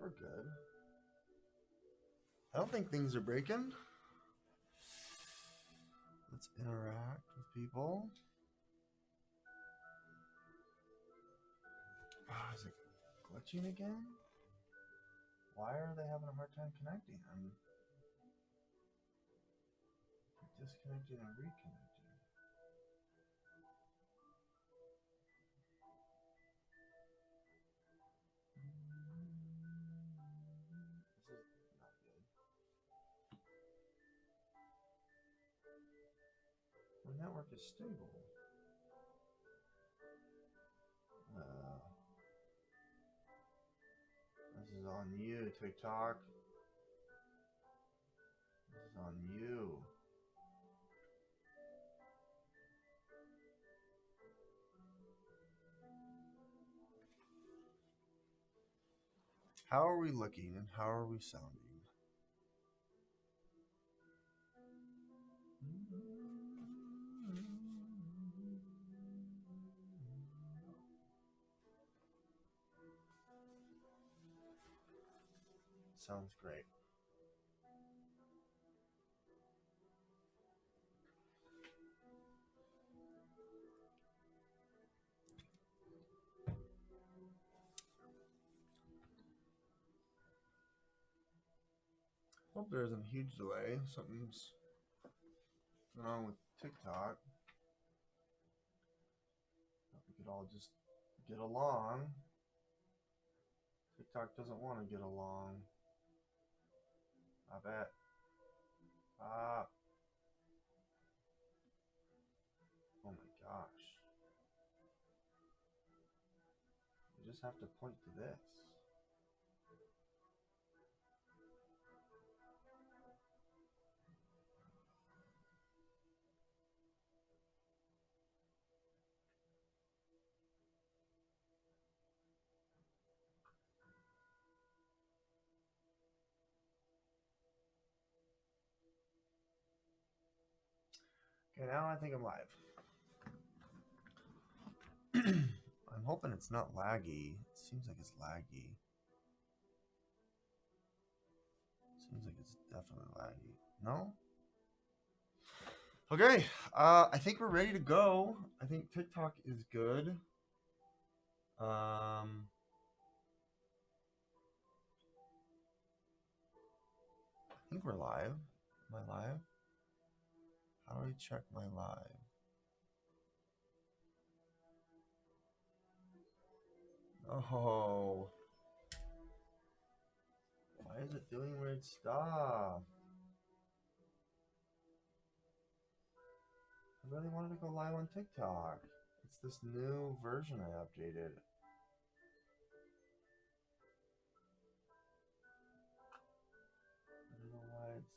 we're good. I don't think things are breaking. Let's interact with people. Oh, is it glitching again? Why are they having a hard time connecting? I'm disconnecting and reconnecting. This is not good. The network is stable. This is on you, TikTok. This is on you. How are we looking and how are we sounding? Sounds great. Hope there isn't a huge delay. Something's going on with TikTok. Hope we could all just get along. TikTok doesn't want to get along. I bet. Ah. Oh my gosh. You just have to point to this. Okay, now I think I'm live. I'm hoping it's not laggy. It seems like it's laggy. Seems like it's definitely laggy. No? Okay, I think we're ready to go. I think TikTok is good. I think we're live. Am I live? How do I check my live? Oh. Why is it doing weird stuff? I really wanted to go live on TikTok. It's this new version I updated. I don't know why it's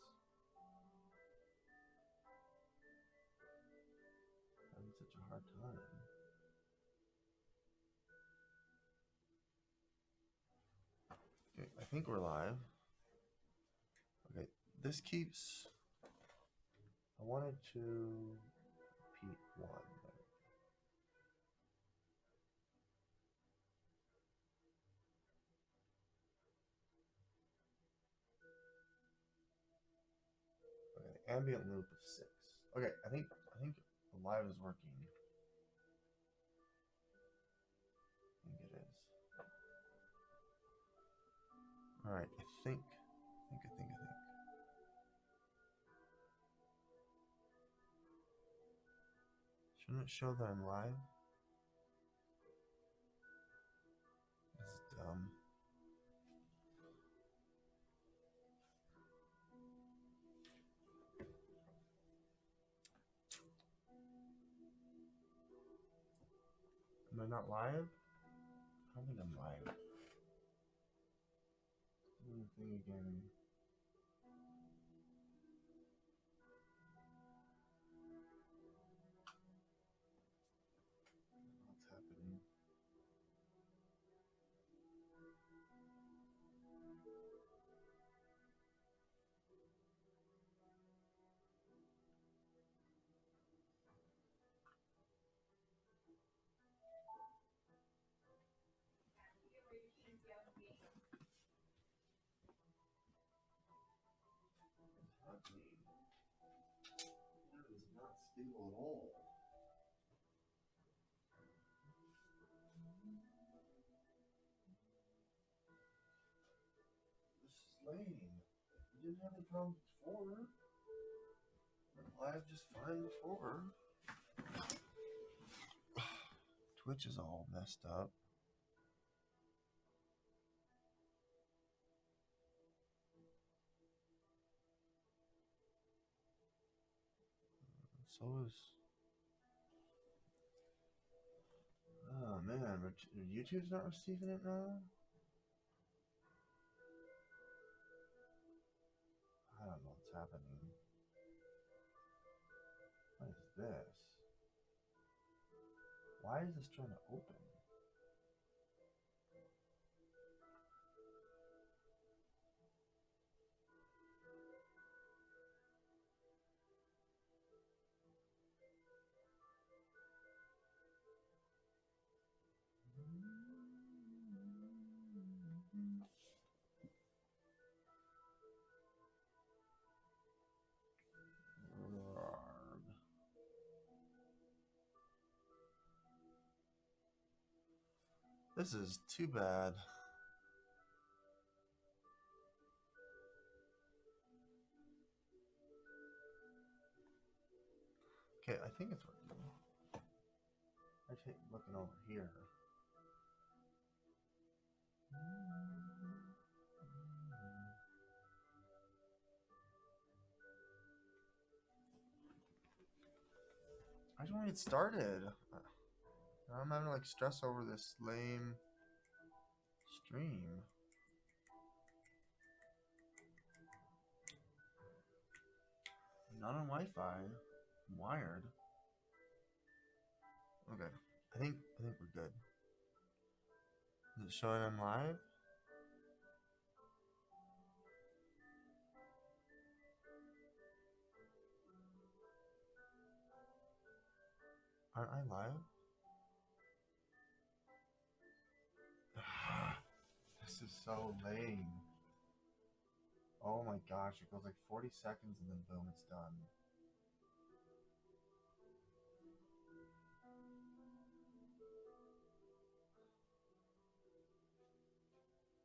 having such a hard time. Okay, I think we're live. Okay, this keeps... I wanted to repeat one. Okay, ambient loop of 6. Okay, I think the live is working. I think it is. All right, I think. Shouldn't it show that I'm live? This is dumb. Am I not live? I don't think I'm live. Doing the thing again. What's happening? happening? That is not stable at all. This is lame. We didn't have any problems before. Went live just fine before. Twitch is all messed up. So is. Oh man, YouTube's not receiving it now? I don't know what's happening. What is this? Why is this trying to open? This is too bad. Okay, I think it's working. I take looking over here. I just want to get started. I'm having to like stress over this lame stream. Not on Wi-Fi. I'm wired. Okay. I think we're good. Is it showing on live? Aren't I live? This is so lame. Oh my gosh, it goes like 40 seconds and then boom, it's done.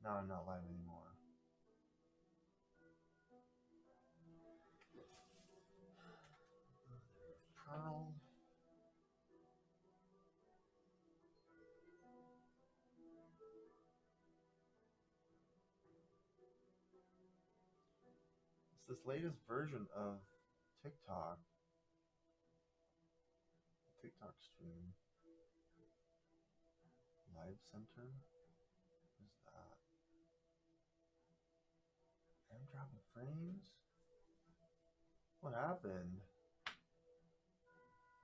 No, I'm not live anymore. Pearl. It's this latest version of TikTok. TikTok stream. Live center? What is that? I'm dropping frames? What happened?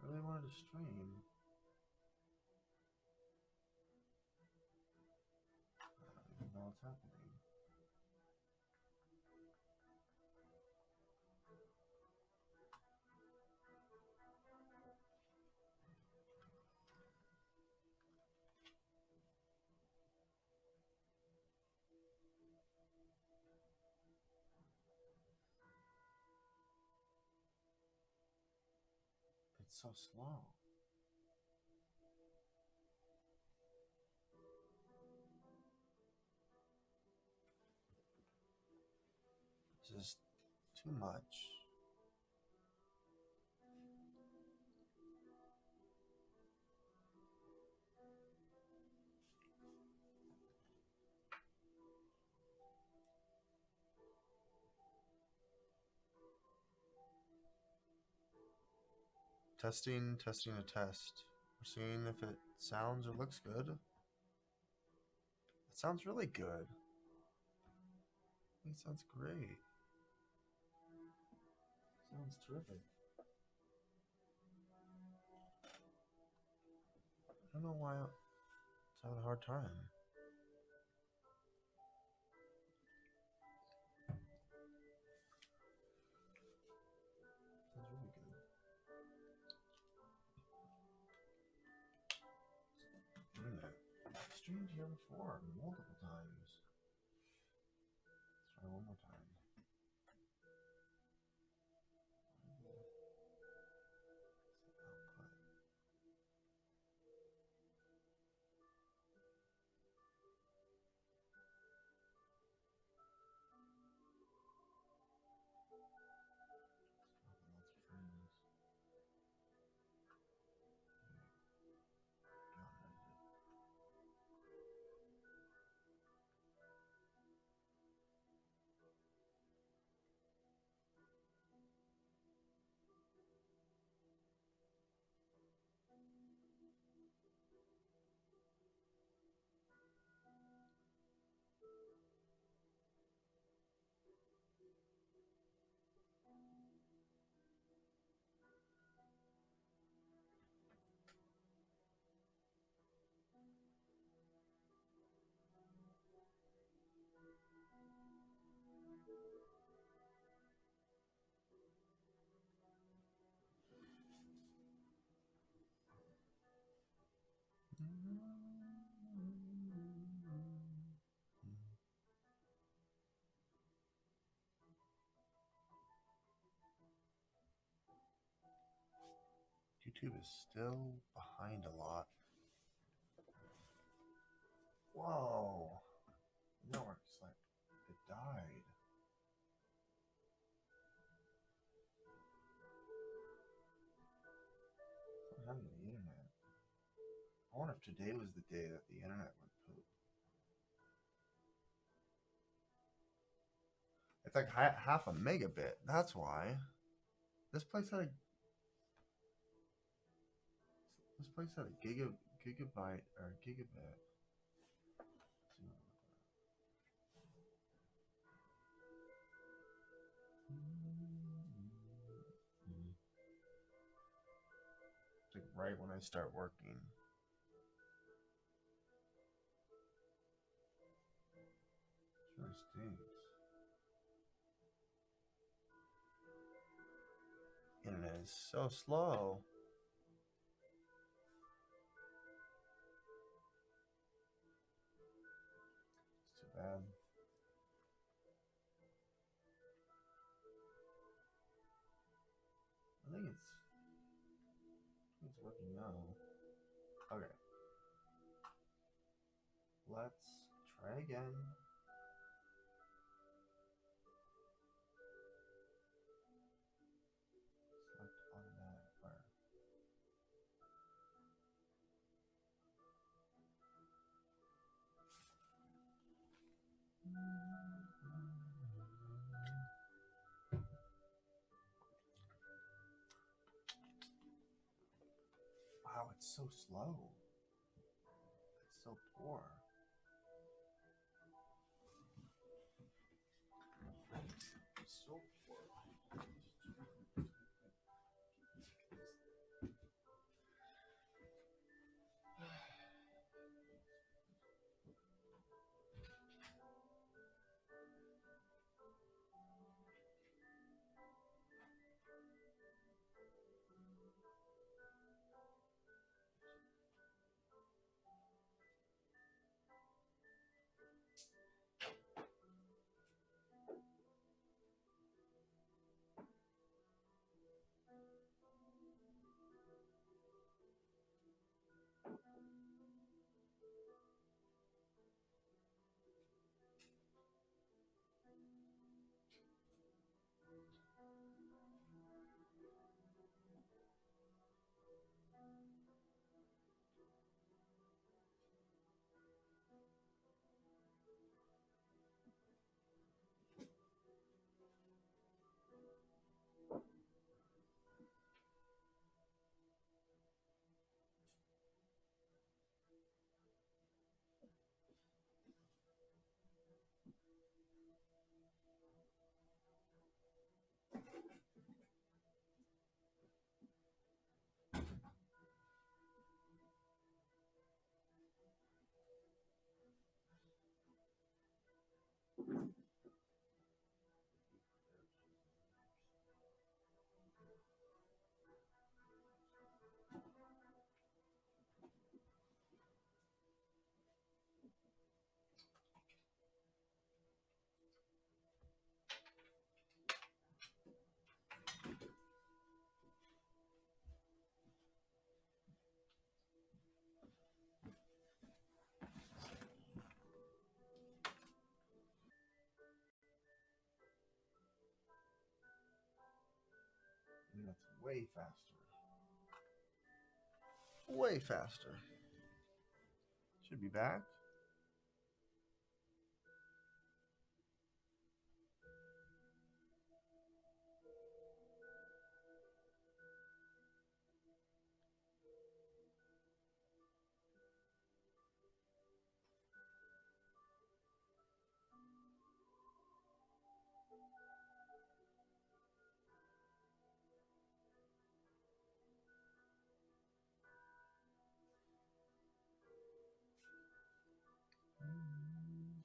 I really wanted to stream. I don't even know what's happening. It's so slow. This is too much. Testing a test. We're seeing if it sounds or looks good. It sounds really good. I think it sounds great. Sounds terrific. I don't know why it's having a hard time. Sounds really good. Internet. I've streamed here before, multiple times. Let's try one more time. YouTube is still behind a lot. Whoa. No, it's like it died. What happened to the internet? I wonder if today was the day that the internet went poop. It's like half a megabit. That's why. This place had a gigabyte or gigabit. It's like right when I start working. It really stinks. Internet is so slow. It's too bad. I think it's working now. Okay. Let's try again. Select automatic fire. Wow, it's so slow. It's so poor. It's so poor. And that's way faster. Way faster. Should be back.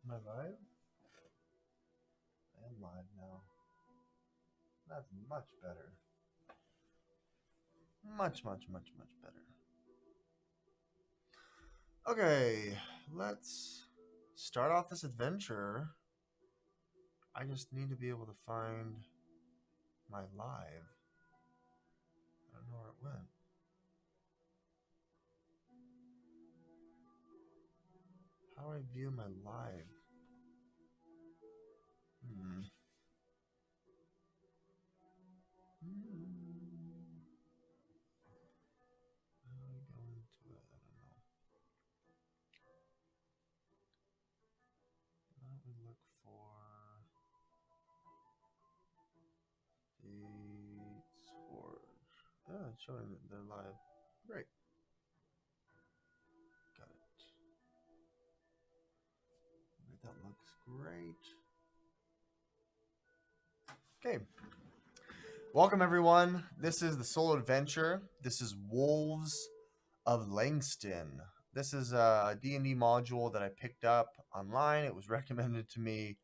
Am I live? and live now. That's much better. Much, much, much, much better. Okay, let's start off this adventure. I just need to be able to find my live. I don't know where it went. How do I view my live? Hmm. How do I go into it? I don't know. Why don't we look for the Forge? Yeah, it's showing that they're live. Great. Got it. That looks great. Okay. Welcome, everyone. This is the solo adventure. This is Wolves of Langston. This is a D&D module that I picked up online. It was recommended to me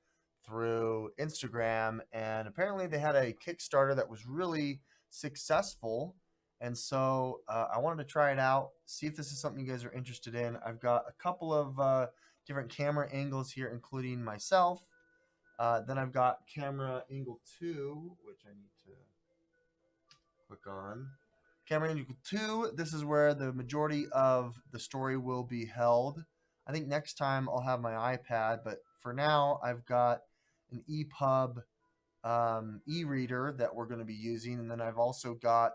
through Instagram, and apparently they had a Kickstarter that was really successful. And so I wanted to try it out, see if this is something you guys are interested in. I've got a couple of different camera angles here, including myself. Then I've got camera angle 2, which I need to click on. Camera angle 2, this is where the majority of the story will be held. I think next time I'll have my iPad, but for now I've got an EPUB e-reader that we're going to be using, and then I've also got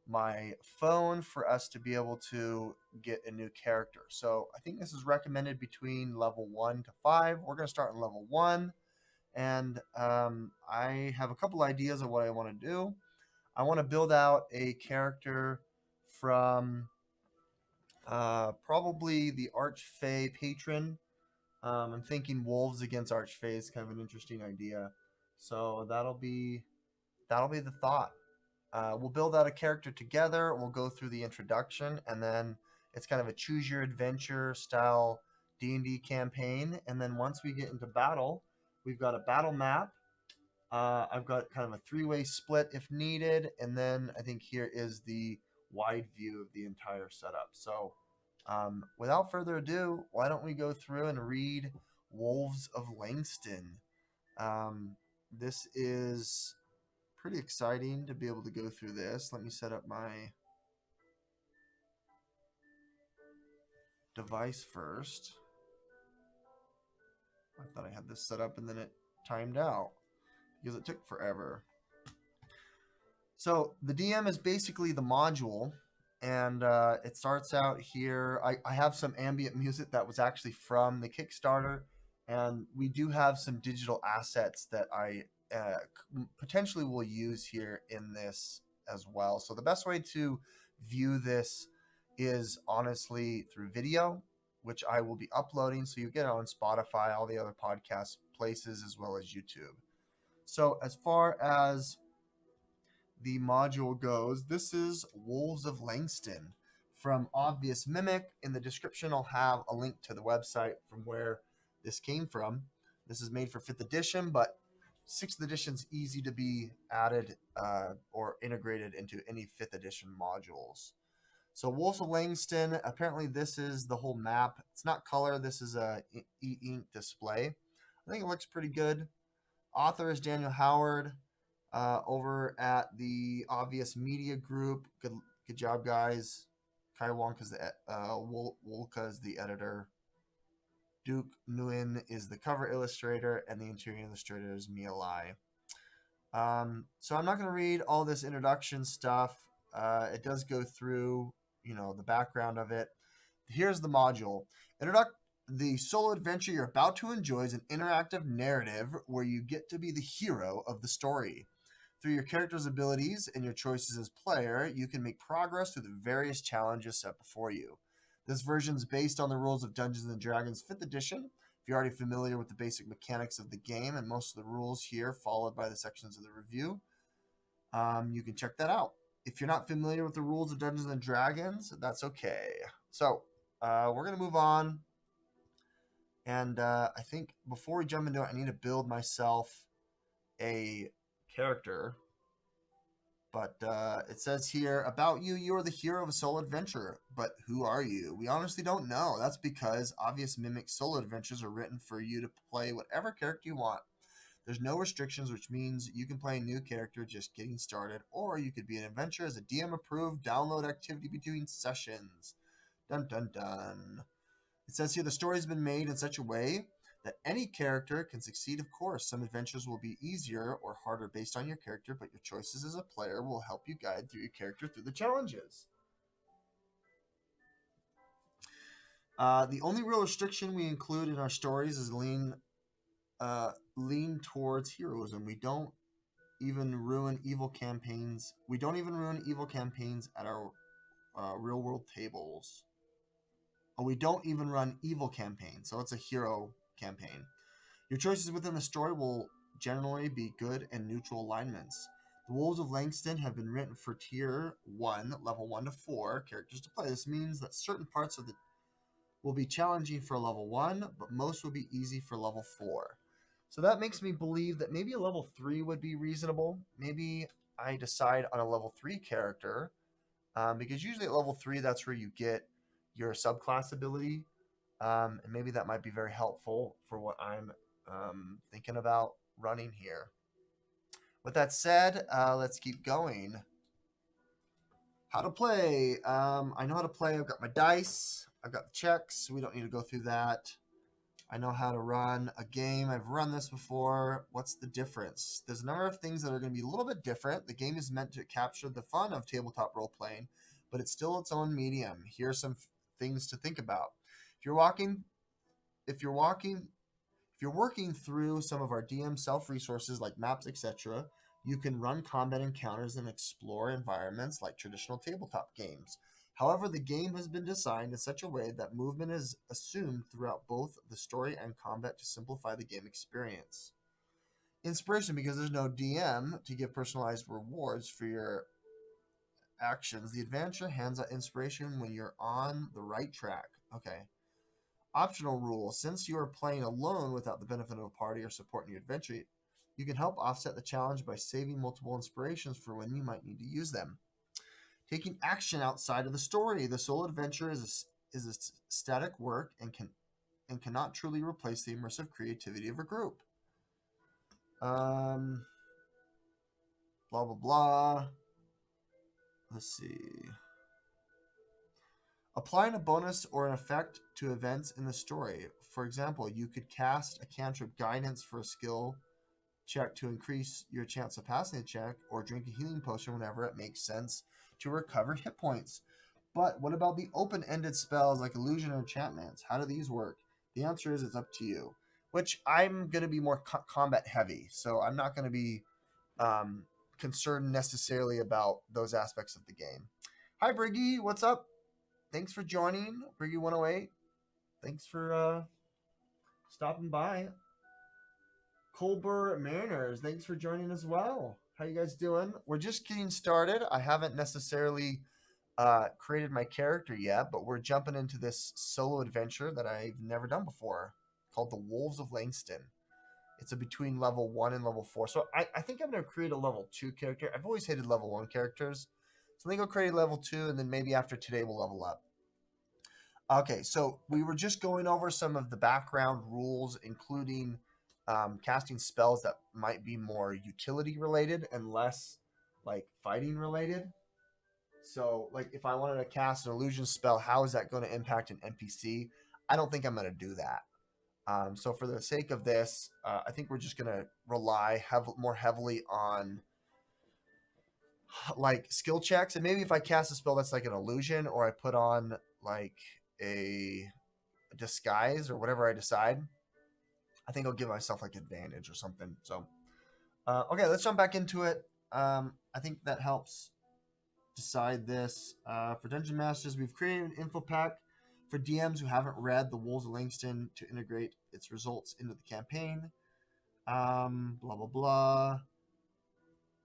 my phone for us to be able to get a new character. So I think this is recommended between level 1 to 5. We're going to start in level 1, and I have a couple ideas of what I want to do. I want to build out a character from probably the Archfey patron. I'm thinking wolves against Archfey is kind of an interesting idea. So that'll be the thought. We'll build out a character together. We'll go through the introduction, and then it's kind of a choose your adventure style D&D campaign. And then once we get into battle, we've got a battle map. I've got kind of a three-way split if needed, and then I think here is the wide view of the entire setup. So without further ado, why don't we go through and read Wolves of Langston? This is pretty exciting to be able to go through this. Let me set up my device first. I thought I had this set up and then it timed out because it took forever. So the DM is basically the module, and it starts out here. I have some ambient music that was actually from the Kickstarter, and we do have some digital assets that I potentially will use here in this as well. So the best way to view this is honestly through video, which I will be uploading. So you get it on Spotify, all the other podcast places, as well as YouTube. So as far as the module goes, this is Wolves of Langston from Obvious Mimic. In the description, I'll have a link to the website from where this came from. This is made for 5th edition, but 6th edition is easy to be added or integrated into any 5th edition modules. So Wolves of Langston, apparently this is the whole map. It's not color. This is a e-ink display. I think it looks pretty good. Author is Daniel Howard. Over at the Obvious Media Group. Good job, guys. Kai Wonka's the Wolka's the editor. Duke Nguyen is the cover illustrator, and the interior illustrator is Mia Lai. So I'm not going to read all this introduction stuff. It does go through, the background of it. Here's the module. The solo adventure you're about to enjoy is an interactive narrative where you get to be the hero of the story. Through your character's abilities and your choices as player, you can make progress through the various challenges set before you. This version is based on the rules of Dungeons & Dragons 5th edition. If you're already familiar with the basic mechanics of the game and most of the rules here followed by the sections of the review, you can check that out. If you're not familiar with the rules of Dungeons & Dragons, that's okay. So we're going to move on. And I think before we jump into it, I need to build myself a character. But it says here, about you, you are the hero of a solo adventure. But who are you? We honestly don't know. That's because obvious mimic solo adventures are written for you to play whatever character you want. There's no restrictions, which means you can play a new character just getting started, or you could be an adventurer as a DM approved download activity between sessions. Dun dun dun. It says here the story has been made in such a way that any character can succeed, of course. Some adventures will be easier or harder based on your character, but your choices as a player will help you guide through your character through the challenges. The only real restriction we include in our stories is lean towards heroism. We don't even ruin evil campaigns. We don't even ruin evil campaigns at our real world tables. Oh, we don't even run evil campaigns, so it's a hero campaign. Your choices within the story will generally be good and neutral alignments. The Wolves of Langston have been written for tier 1, level 1 to 4 characters to play. This means that certain parts of the will be challenging for level 1, but most will be easy for level 4. So that makes me believe that maybe a level 3 would be reasonable. Maybe I decide on a level 3 character, because usually at level 3, that's where you get your subclass ability. And maybe that might be very helpful for what I'm thinking about running here. With that said, let's keep going. How to play. I know how to play. I've got my dice. I've got the checks. We don't need to go through that. I know how to run a game. I've run this before. What's the difference? There's a number of things that are going to be a little bit different. The game is meant to capture the fun of tabletop role-playing, but it's still its own medium. Here are some things to think about. If you're working through some of our DM self-resources like maps, etc., you can run combat encounters and explore environments like traditional tabletop games. However, the game has been designed in such a way that movement is assumed throughout both the story and combat to simplify the game experience. Inspiration, because there's no DM to give personalized rewards for your actions. The adventure hands out inspiration when you're on the right track. Okay. Optional rule. Since you are playing alone without the benefit of a party or support in your adventure, you can help offset the challenge by saving multiple inspirations for when you might need to use them. Taking action outside of the story. The solo adventure is a static work and cannot truly replace the immersive creativity of a group. Blah blah blah. Let's see. Applying a bonus or an effect to events in the story. For example, you could cast a cantrip guidance for a skill check to increase your chance of passing a check, or drink a healing potion whenever it makes sense to recover hit points. But what about the open-ended spells like illusion or enchantments? How do these work? The answer is it's up to you. Which I'm going to be more combat heavy, so I'm not going to be concerned necessarily about those aspects of the game. Hi, Briggy. What's up? Thanks for joining, Briggy108. Thanks for stopping by. Colbert Mariners, thanks for joining as well. How you guys doing? We're just getting started. I haven't necessarily created my character yet, but we're jumping into this solo adventure that I've never done before called the Wolves of Langston. It's a between level 1 and level 4. So I think I'm going to create a level 2 character. I've always hated level 1 characters. So I think I'll create level 2, and then maybe after today we'll level up. Okay, so we were just going over some of the background rules, including casting spells that might be more utility related and less like fighting related. So, like, if I wanted to cast an illusion spell, how is that going to impact an NPC? I don't think I'm going to do that. So, for the sake of this, I think we're just going to rely more heavily on like skill checks, and maybe if I cast a spell that's like an illusion, or I put on like a disguise or whatever I decide, I think I'll give myself like advantage or something. So, okay, let's jump back into it. I think that helps decide this. For Dungeon Masters, we've created an info pack for DMs who haven't read The Wolves of Langston to integrate its results into the campaign. Blah, blah, blah.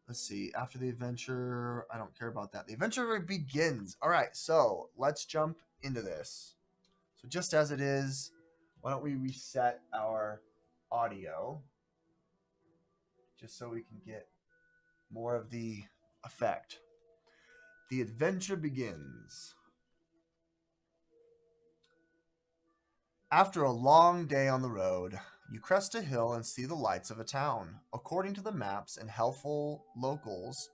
Let's see. After the adventure, I don't care about that. The adventure begins. All right, so let's jump into this. So just as it is, why don't we reset our audio just so we can get more of the effect. The adventure begins. After a long day on the road, you crest a hill and see the lights of a town. According to the maps and helpful locals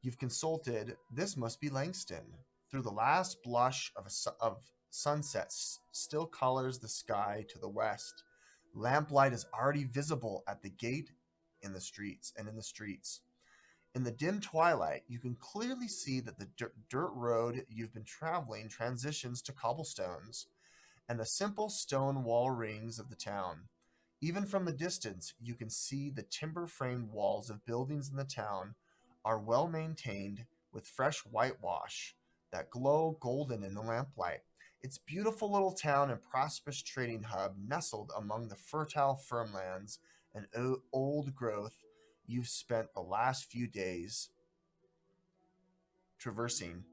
you've consulted, this must be Langston. Through the last blush of sunset still colors the sky to the west. Lamplight is already visible at the gate in the streets. In the dim twilight, you can clearly see that the dirt road you've been traveling transitions to cobblestones and the simple stone wall rings of the town. Even from the distance, you can see the timber-framed walls of buildings in the town are well maintained with fresh whitewash that glow golden in the lamplight. Its beautiful little town and prosperous trading hub nestled among the fertile farmlands and old growth you've spent the last few days traversing.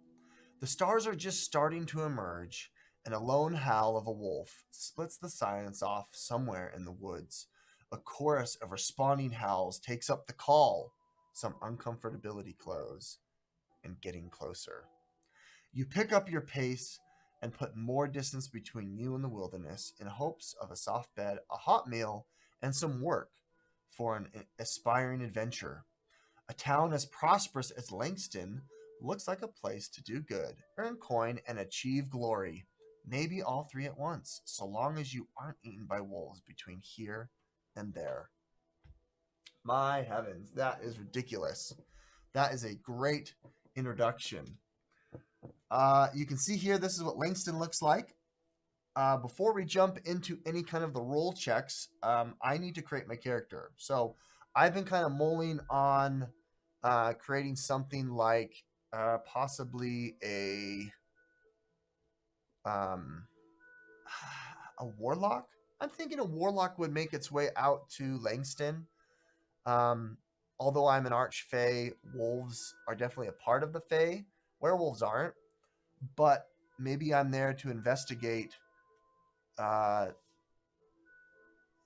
The stars are just starting to emerge, and a lone howl of a wolf splits the silence off somewhere in the woods. A chorus of responding howls takes up the call. Some uncomfortability close and getting closer. You pick up your pace and put more distance between you and the wilderness in hopes of a soft bed, a hot meal, and some work for an aspiring adventure. A town as prosperous as Langston looks like a place to do good, earn coin, and achieve glory. Maybe all three at once, so long as you aren't eaten by wolves between here and there. My heavens, that is ridiculous. That is a great introduction. You can see here, this is what Langston looks like. Before we jump into any kind of the role checks, I need to create my character. So I've been kind of mulling on creating something like possibly um, a warlock. I'm thinking a warlock would make its way out to Langston. Um, Although I'm an archfey, wolves are definitely a part of the fey. Werewolves aren't, but maybe I'm there to investigate. Uh,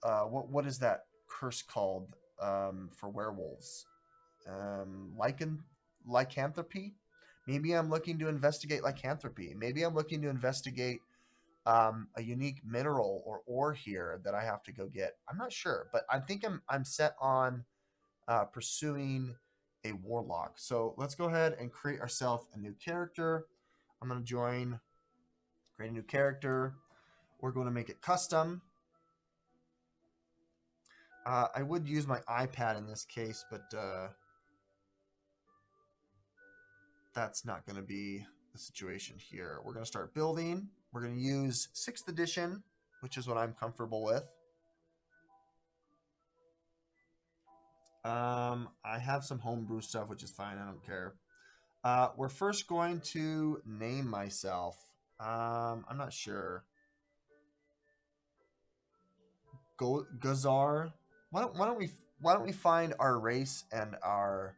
what is that curse called for werewolves? Lycanthropy. Maybe I'm looking to investigate lycanthropy. Maybe I'm looking to investigate a unique mineral or ore here that I have to go get. I'm not sure, but I think I'm set on pursuing a warlock. So let's go ahead and create ourselves a new character. I'm going to create a new character. We're going to make it custom. I would use my iPad in this case, but that's not going to be the situation here. We're going to start building. We're going to use 6th edition, which is what I'm comfortable with. I have some homebrew stuff, which is fine. I don't care. We're first going to name myself. I'm not sure. Gazar. Why don't we find our race and our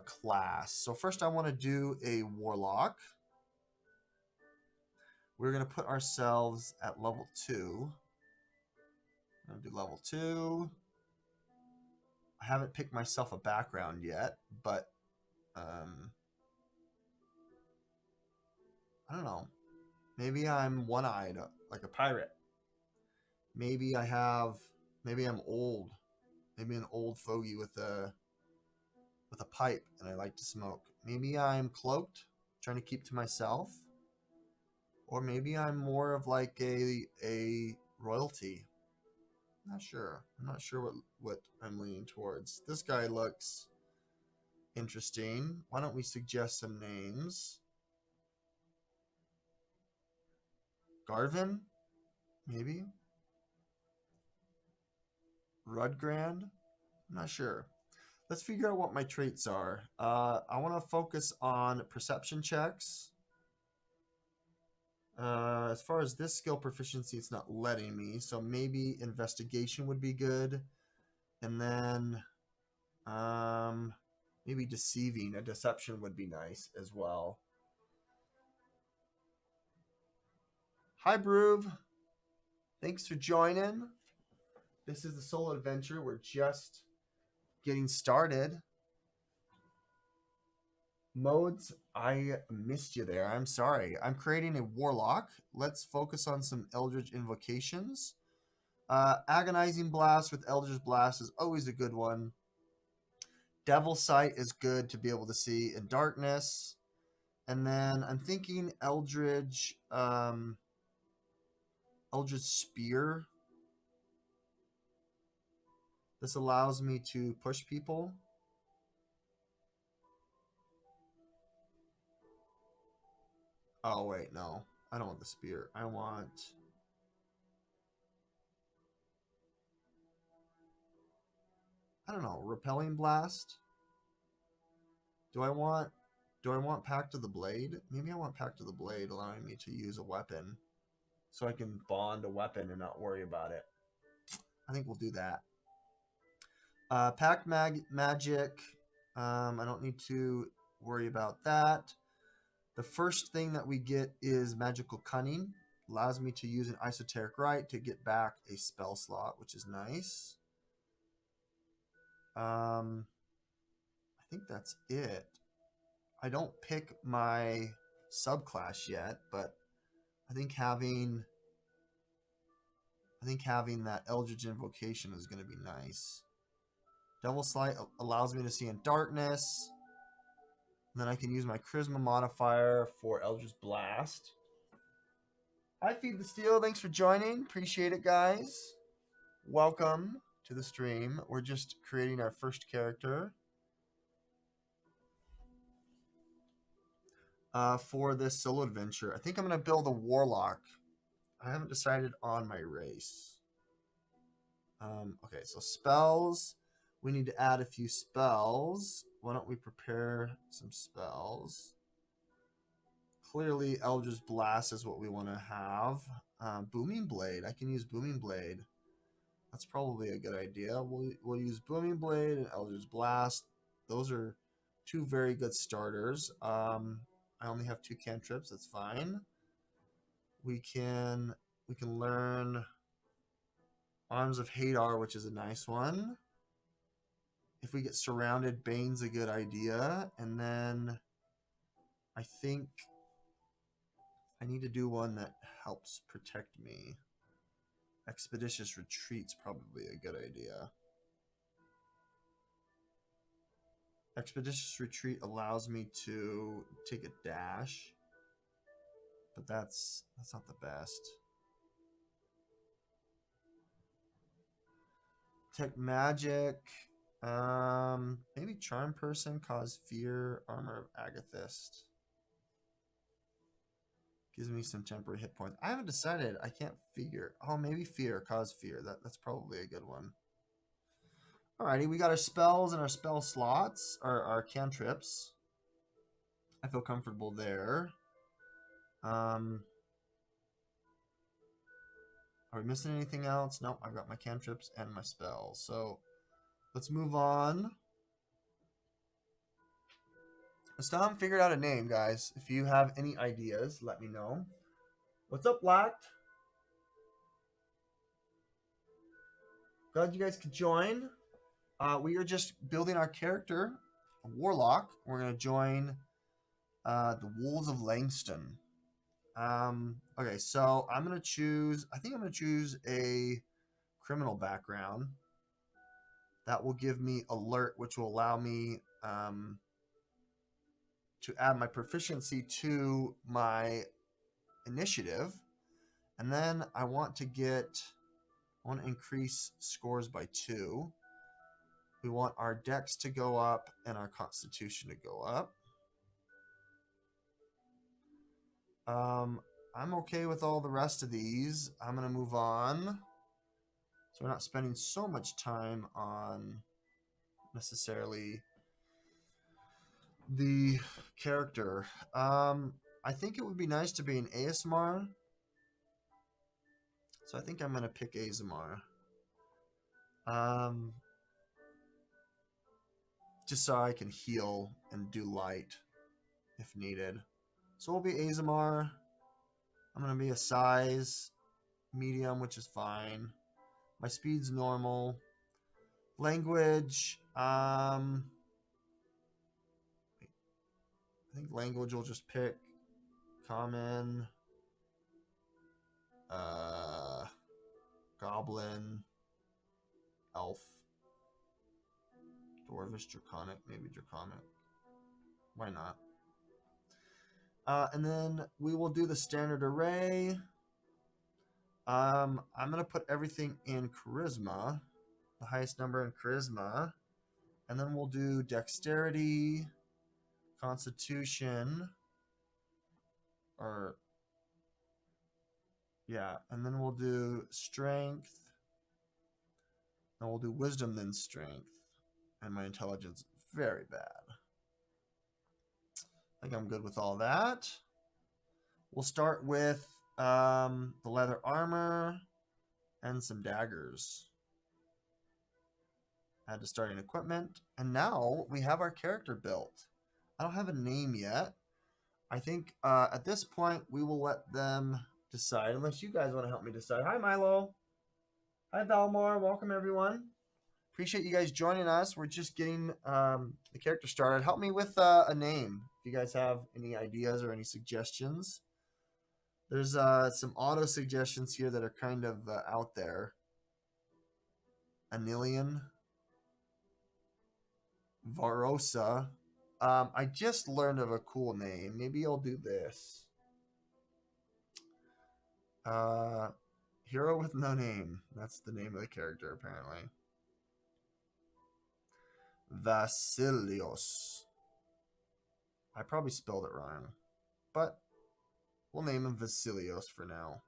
class? So first, I want to do a warlock. We're going to put ourselves at level 2. I'm going to do level 2. I haven't picked myself a background yet, but I don't know. Maybe I'm one-eyed, like a pirate. Maybe I'm old. Maybe an old fogey with a pipe, and I like to smoke. Maybe I'm cloaked, trying to keep to myself. Or maybe I'm more of like a royalty. I'm not sure what I'm leaning towards. This guy looks interesting. Why don't we suggest some names? Garvin? Maybe? Rudgrand? I'm not sure. Let's figure out what my traits are. I want to focus on perception checks. As far as this skill proficiency, it's not letting me, so maybe investigation would be good. And then maybe deceiving. A deception would be nice as well. Hi, Broove. Thanks for joining. This is the solo adventure. We're just getting started. Modes, I missed you there. I'm sorry. I'm creating a warlock. Let's focus on some Eldritch invocations. Agonizing Blast with Eldritch Blast is always a good one. Devil Sight is good to be able to see in darkness. And then I'm thinking Eldritch Spear. This allows me to push people. Oh, wait, no. I don't want the spear. I don't know, Repelling Blast? Do I want Pact of the Blade? Maybe I want Pact of the Blade allowing me to use a weapon. So I can bond a weapon and not worry about it. I think we'll do that. Pact Magic. I don't need to worry about that. The first thing that we get is Magical Cunning. Allows me to use an Esoteric Rite to get back a spell slot, which is nice. I think that's it. I don't pick my subclass yet, but I think having that Eldritch Invocation is going to be nice. Devil Sight allows me to see in darkness. And then I can use my Charisma modifier for Eldritch Blast. Hi, Feed the Steel. Thanks for joining. Appreciate it, guys. Welcome to the stream. We're just creating our first character for this solo adventure. I think I'm going to build a Warlock. I haven't decided on my race. Okay, so spells. We need to add a few spells. Why don't we prepare some spells? Clearly, Eldritch Blast is what we want to have. Booming Blade. I can use Booming Blade. That's probably a good idea. We'll use Booming Blade and Eldritch Blast. Those are two very good starters. I only have 2 cantrips. That's fine. We can learn Arms of Hadar, which is a nice one. If we get surrounded, Bane's a good idea. And then I think I need to do one that helps protect me. Expeditious Retreat's probably a good idea. Expeditious Retreat allows me to take a dash, but that's not the best. Tech Magic, maybe Charm Person, Cause Fear, Armor of Agathist. Gives me some temporary hit points. I haven't decided. I can't figure. Oh, maybe Fear, Cause Fear. That's probably a good one. Alrighty, we got our spells and our spell slots, our cantrips. I feel comfortable there. Are we missing anything else? Nope, I've got my cantrips and my spells. So let's move on. I still haven't figured out a name, guys. If you have any ideas, let me know. What's up, Lacked? Glad you guys could join. We are just building our character, a warlock. We're going to join the Wolves of Langston. Okay, so I'm going to choose, I think I'm going to choose a criminal background. That will give me alert, which will allow me to add my proficiency to my initiative. And then I want to increase scores by 2. We want our dex to go up and our constitution to go up. I'm okay with all the rest of these. I'm going to move on. So we're not spending so much time on necessarily the character. I think it would be nice to be an ASMR. So I think I'm going to pick ASMR. Just so I can heal and do light if needed. So we'll be ASMR. I'm going to be a size medium, which is fine. My speed's normal. Language. I think language will just pick common, goblin, elf, dwarvish, draconic, maybe draconic. Why not? And then we will do the standard array. I'm going to put everything in charisma, the highest number in charisma. And then we'll do dexterity, constitution, or, yeah. And then we'll do strength. And we'll do wisdom, then strength. And my intelligence is very bad. I think I'm good with all that. We'll start with the leather armor and some daggers. Add to starting equipment. And now we have our character built. I don't have a name yet. I think at this point we will let them decide, unless you guys want to help me decide. Hi, Milo. Hi, Balmore. Welcome, everyone. Appreciate you guys joining us. We're just getting the character started. Help me with a name if you guys have any ideas or any suggestions. There's some auto suggestions here that are kind of out there. Anilian. Varosa. I just learned of a cool name. Maybe I'll do this. Hero with no name. That's the name of the character, apparently. Vasilios. I probably spelled it wrong, but we'll name him Vasilios for now.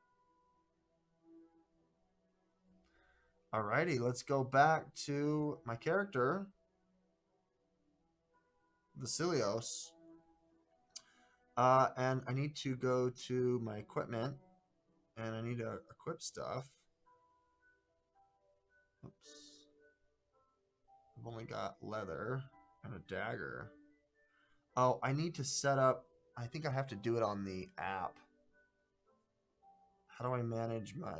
Alrighty, let's go back to my character, Vasilios. And I need to go to my equipment, and I need to equip stuff. Oops. I've only got leather and a dagger. Oh, I need to set up... I think I have to do it on the app. How do I manage my...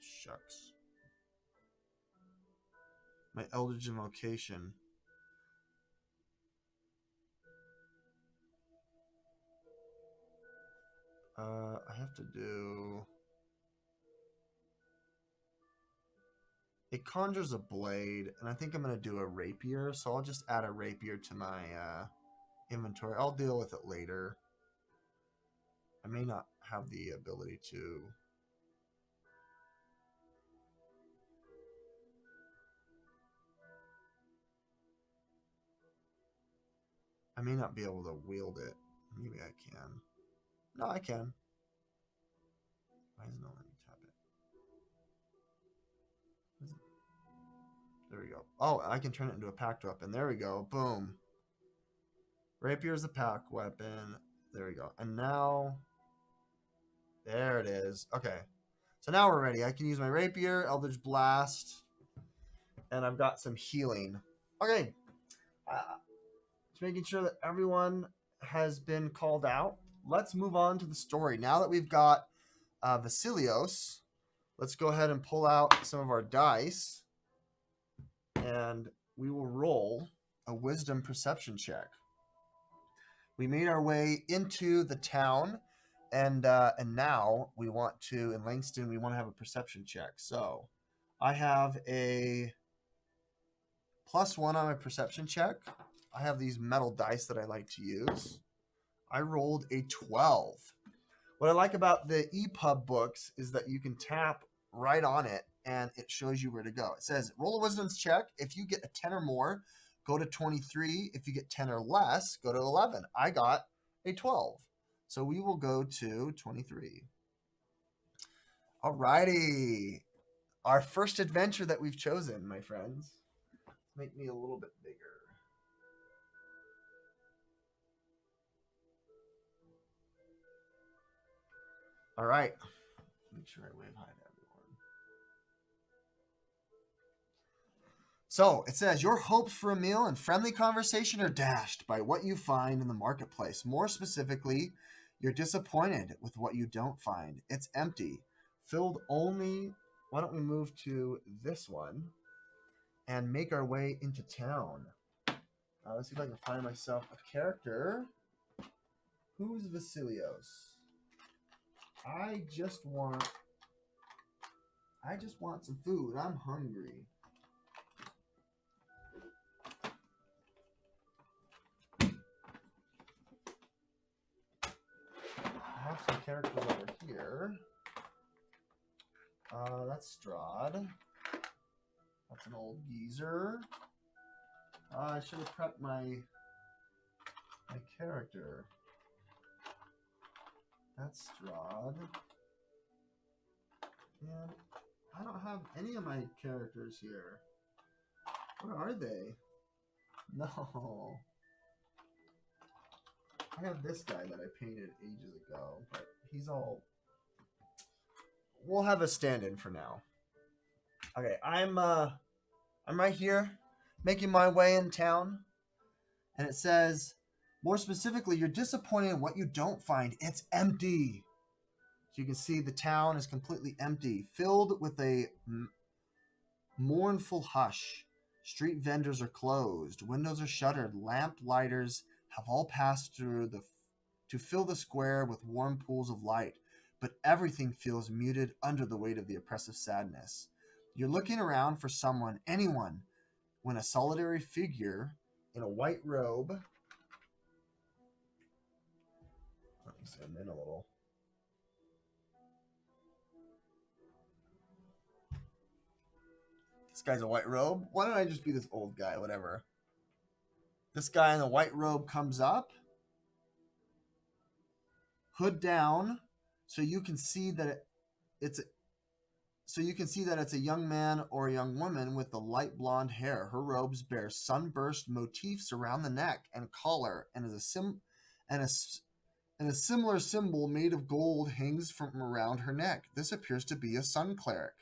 shucks. My Eldritch Invocation. I have to do... It conjures a blade, and I think I'm going to do a rapier, so I'll just add a rapier to my inventory. I'll deal with it later. I may not have the ability to... I may not be able to wield it. Maybe I can. No, I can. Why isn't it letting me tap it? There we go. Oh, I can turn it into a packed weapon. There we go. Boom. Rapier is a pack weapon. There we go. And now... There it is. Okay. So now we're ready. I can use my rapier, Eldritch Blast, and I've got some healing. Okay. Just making sure that everyone has been called out. Let's move on to the story. Now that we've got Vasilios, let's go ahead and pull out some of our dice, and we will roll a wisdom perception check. We made our way into the town, and now we want to, in Langston, we want to have a perception check. So I have a +1 on my perception check. I have these metal dice that I like to use. I rolled a 12. What I like about the EPUB books is that you can tap right on it and it shows you where to go. It says roll a wisdom's check. If you get a 10 or more, go to 23. If you get 10 or less, go to 11. I got a 12. So we will go to 23. All righty. Our first adventure that we've chosen, my friends. Make me a little bit bigger. All right. Make sure I wave hi to everyone. So it says, your hopes for a meal and friendly conversation are dashed by what you find in the marketplace. More specifically, you're disappointed with what you don't find. It's empty, filled only... Why don't we move to this one? and make our way into town. Let's see if I can find myself a character. Who's Vasilios? I just want some food. I'm hungry. I have some characters over here. That's Strahd. That's an old geezer. I should have prepped my character. That's Strahd. And I don't have any of my characters here. Where are they? No. I have this guy that I painted ages ago, but he's all... We'll have a stand-in for now. Okay, I'm right here, making my way in town, and it says, more specifically, you're disappointed in what you don't find. It's empty. So you can see the town is completely empty, filled with a mournful hush. Street vendors are closed. Windows are shuttered. Lamp lighters have all passed through to fill the square with warm pools of light, but everything feels muted under the weight of the oppressive sadness. You're looking around for someone, anyone, when a solitary figure in a white robe... Let me zoom in a little. This guy's a white robe. Why don't I just be this old guy? Whatever. This guy in the white robe comes up, hood down, so you can see that it's a young man or a young woman with the light blonde hair. Her robes bear sunburst motifs around the neck and collar, and a similar symbol made of gold hangs from around her neck. This appears to be a sun cleric.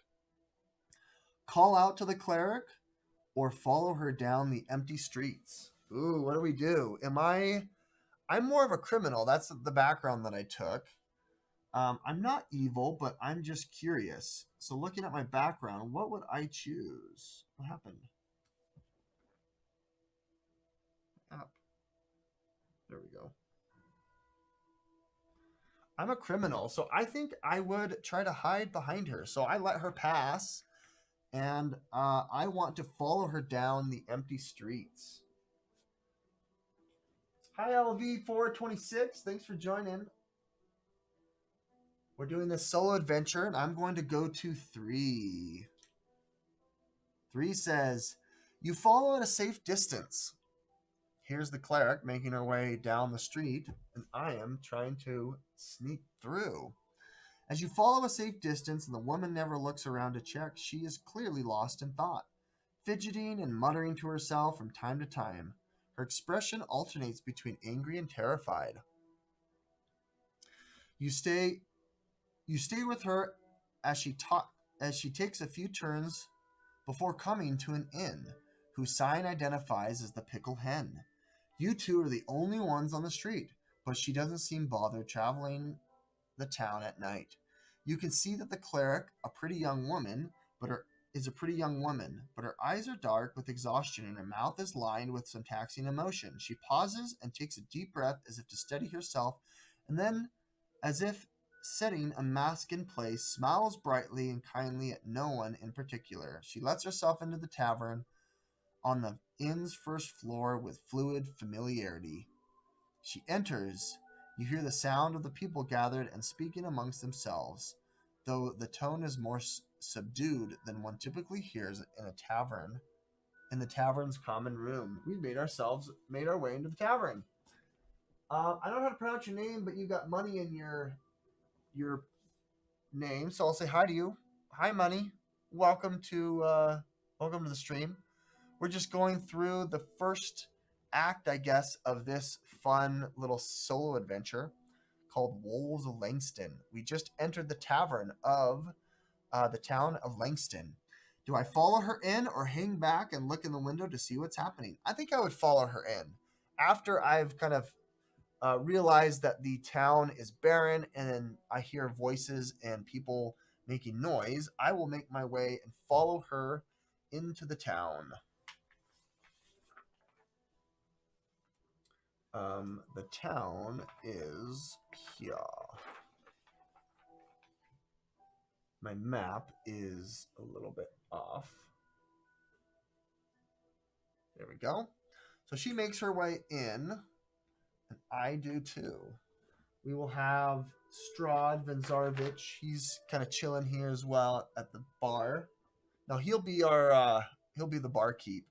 Call out to the cleric or follow her down the empty streets. Ooh, what do we do? I'm more of a criminal. That's the background that I took. I'm not evil, but I'm just curious. So looking at my background, what would I choose? What happened? Up. There we go. I'm a criminal, so I think I would try to hide behind her. So I let her pass, and I want to follow her down the empty streets. Hi, LV426. Thanks for joining. We're doing this solo adventure, and I'm going to go to 3. 3 says, you follow at a safe distance. Here's the cleric making her way down the street, and I am trying to sneak through. As you follow a safe distance and the woman never looks around to check, she is clearly lost in thought, fidgeting and muttering to herself from time to time. Her expression alternates between angry and terrified. You stay with her as she takes a few turns before coming to an inn, whose sign identifies as the Pickle Hen. You two are the only ones on the street, but she doesn't seem bothered traveling the town at night. You can see that the cleric, is a pretty young woman, but her eyes are dark with exhaustion and her mouth is lined with some taxing emotion. She pauses and takes a deep breath as if to steady herself, and then, as if setting a mask in place, smiles brightly and kindly at no one in particular. She lets herself into the tavern on the inn's first floor with fluid familiarity. She enters. You hear the sound of the people gathered and speaking amongst themselves, though the tone is more subdued than one typically hears in the tavern's common room. We've made our way into the tavern. I don't know how to pronounce your name, but you got money in your name, so I'll say hi to you. Hi, Money. Welcome to the stream. We're just going through the first act, I guess, of this fun little solo adventure called Wolves of Langston. We just entered the tavern of the town of Langston. Do I follow her in or hang back and look in the window to see what's happening? I think I would follow her in. After I've kind of realized that the town is barren and I hear voices and people making noise, I will make my way and follow her into the town. The town is here. My map is a little bit off. There we go. So she makes her way in, and I do too. We will have Strahd Vanzarovich. He's kind of chilling here as well at the bar. Now he'll be he'll be the barkeep.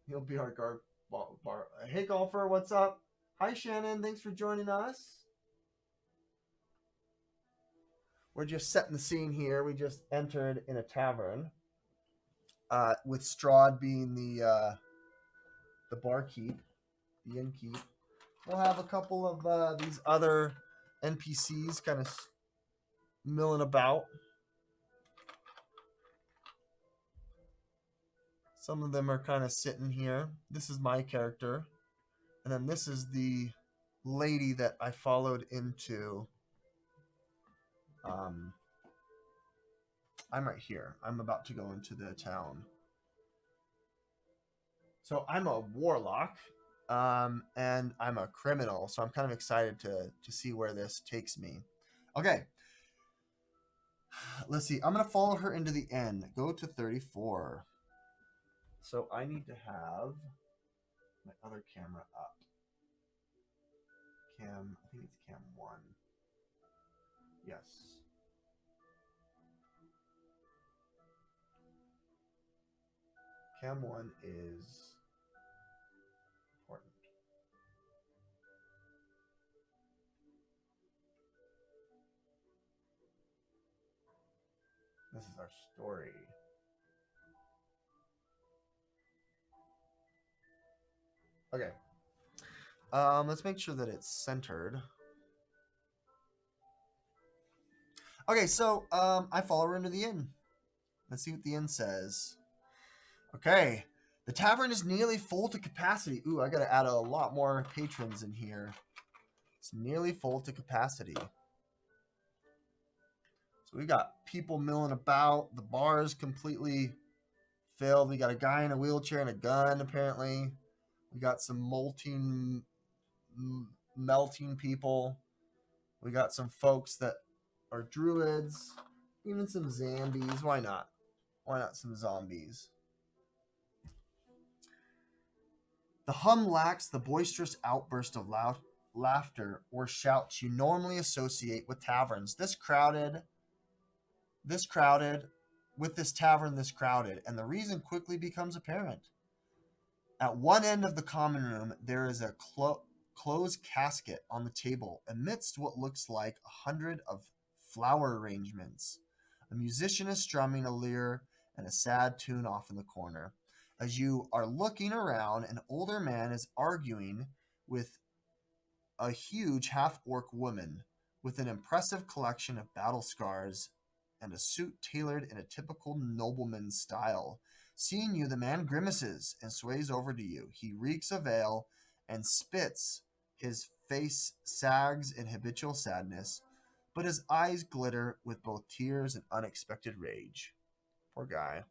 He'll be our bar. Hey golfer, what's up? Hi Shannon, thanks for joining us. We're just setting the scene here. We just entered in a tavern, with Strahd being the barkeep, the innkeep. We'll have a couple of these other NPCs kind of milling about. Some of them are kind of sitting here. This is my character. And then this is the lady that I followed into. I'm right here. I'm about to go into the town. So I'm a warlock, and I'm a criminal. So I'm kind of excited to see where this takes me. Okay. Let's see. I'm going to follow her into the inn. Go to 34. So I need to have my other camera up. I think it's cam 1. Yes. Cam 1 is important. This is our story. Okay. Let's make sure that it's centered. Okay, so I follow her into the inn. Let's see what the inn says. Okay. The tavern is nearly full to capacity. Ooh, I gotta add a lot more patrons in here. It's nearly full to capacity. So we got people milling about. The bar is completely filled. We got a guy in a wheelchair and a gun, apparently. We got some melting people. We got some folks that are druids. Even some zombies. Why not? Why not some zombies? The hum lacks the boisterous outburst of laughter or shouts you normally associate with taverns. This crowded, with this tavern this crowded, and the reason quickly becomes apparent. At one end of the common room, there is a closed casket on the table amidst what looks like 100 of flower arrangements. A musician is strumming a lyre and a sad tune off in the corner. As you are looking around, an older man is arguing with a huge half-orc woman with an impressive collection of battle scars and a suit tailored in a typical nobleman style. Seeing you, the man grimaces and sways over to you. He reeks of ale and spits. His face sags in habitual sadness, but his eyes glitter with both tears and unexpected rage. Poor guy.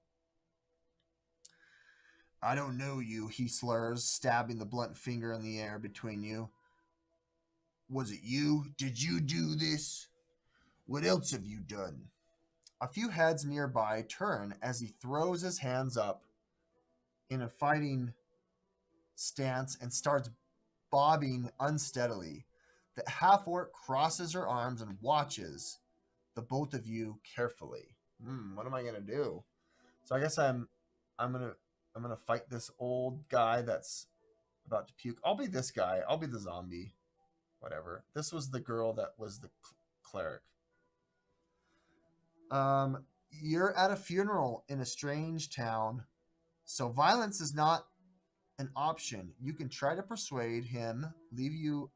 I don't know you, he slurs, stabbing the blunt finger in the air between you. Was it you? Did you do this? What else have you done? A few heads nearby turn as he throws his hands up in a fighting stance and starts bobbing unsteadily. The half-orc crosses her arms and watches the both of you carefully. What am I gonna do? So I guess I'm gonna fight this old guy that's about to puke. I'll be this guy. I'll be the zombie. Whatever. This was the girl that was the cleric. You're at a funeral in a strange town, so violence is not an option. You can try to persuade him leave you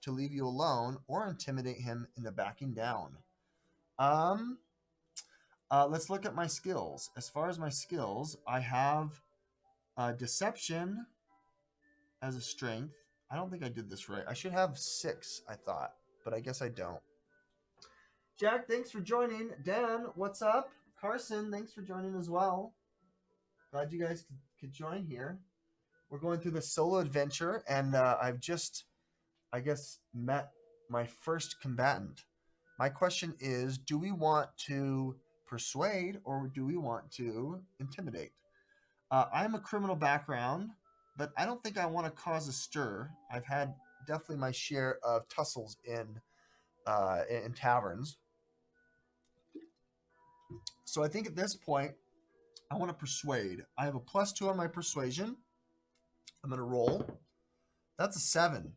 alone or intimidate him into backing down. Let's look at my skills. As far as my skills, I have deception as a strength. I don't think I did this right. I should have 6, I thought, but I guess I don't. Jack, thanks for joining. Dan, what's up? Carson, thanks for joining as well. Glad you guys could join here. We're going through the solo adventure, and I've just, I guess, met my first combatant. My question is, do we want to persuade or do we want to intimidate? I'm a criminal background, but I don't think I want to cause a stir. I've had definitely my share of tussles in taverns. So I think at this point, I want to persuade. I have a +2 on my persuasion. I'm going to roll. That's a 7.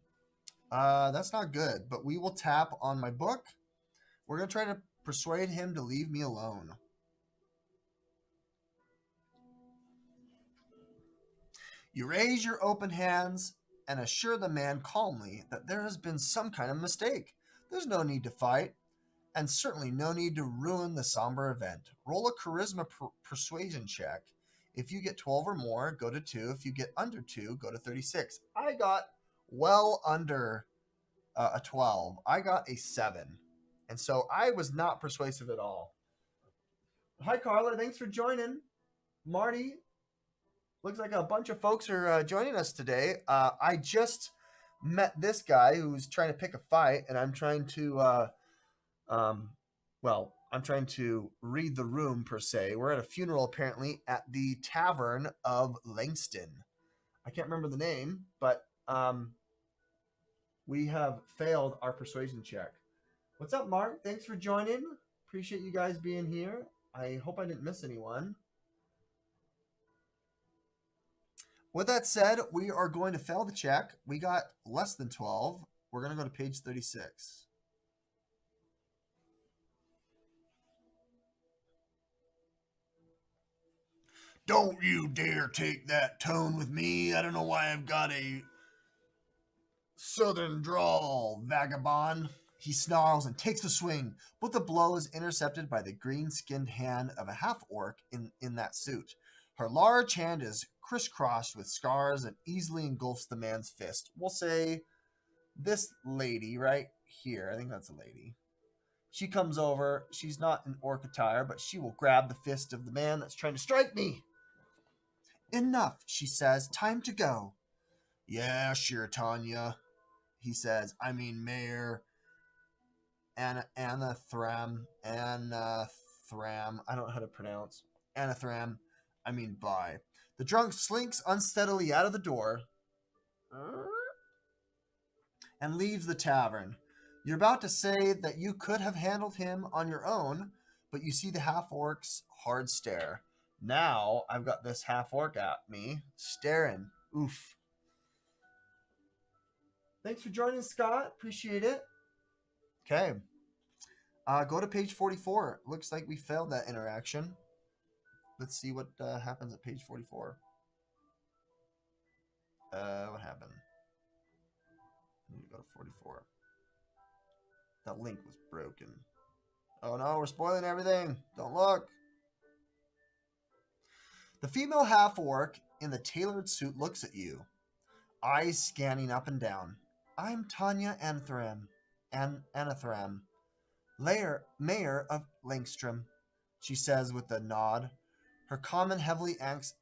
That's not good, but we will tap on my book. We're going to try to persuade him to leave me alone. You raise your open hands and assure the man calmly that there has been some kind of mistake. There's no need to fight, and certainly no need to ruin the somber event. Roll a charisma persuasion check. If you get 12 or more, go to 2. If you get under 2, go to 36. I got well under a 12. I got a 7. And so I was not persuasive at all. Hi, Carla. Thanks for joining. Marty, looks like a bunch of folks are joining us today. I just met this guy who's trying to pick a fight, and I'm trying to, I'm trying to read the room, per se. We're at a funeral, apparently, at the Tavern of Langston. I can't remember the name, but we have failed our persuasion check. What's up, Mark? Thanks for joining. Appreciate you guys being here. I hope I didn't miss anyone. With that said, we are going to fail the check. We got less than 12. We're going to go to page 36. Don't you dare take that tone with me. I don't know why I've got a southern drawl, vagabond. He snarls and takes a swing, but the blow is intercepted by the green-skinned hand of a half-orc in that suit. Her large hand is crisscrossed with scars and easily engulfs the man's fist. We'll say this lady right here. I think that's a lady. She comes over. She's not in orc attire, but she will grab the fist of the man that's trying to strike me. Enough, she says. Time to go. Yeah, sure, Tanya, he says. I mean, Mayor Anathram. I don't know how to pronounce. Anathram. I mean, bye. The drunk slinks unsteadily out of the door and leaves the tavern. You're about to say that you could have handled him on your own, but you see the half-orc's hard stare. Now I've got this half-orc at me, staring. Oof. Thanks for joining, Scott. Appreciate it. Okay. Go to page 44. Looks like we failed that interaction. Let's see what happens at page 44. What happened? I need to go to 44. That link was broken. Oh no, we're spoiling everything. Don't look. The female half-orc in the tailored suit looks at you, eyes scanning up and down. I'm Tanya Anathram, mayor of Langston, she says with a nod, her common heavily accent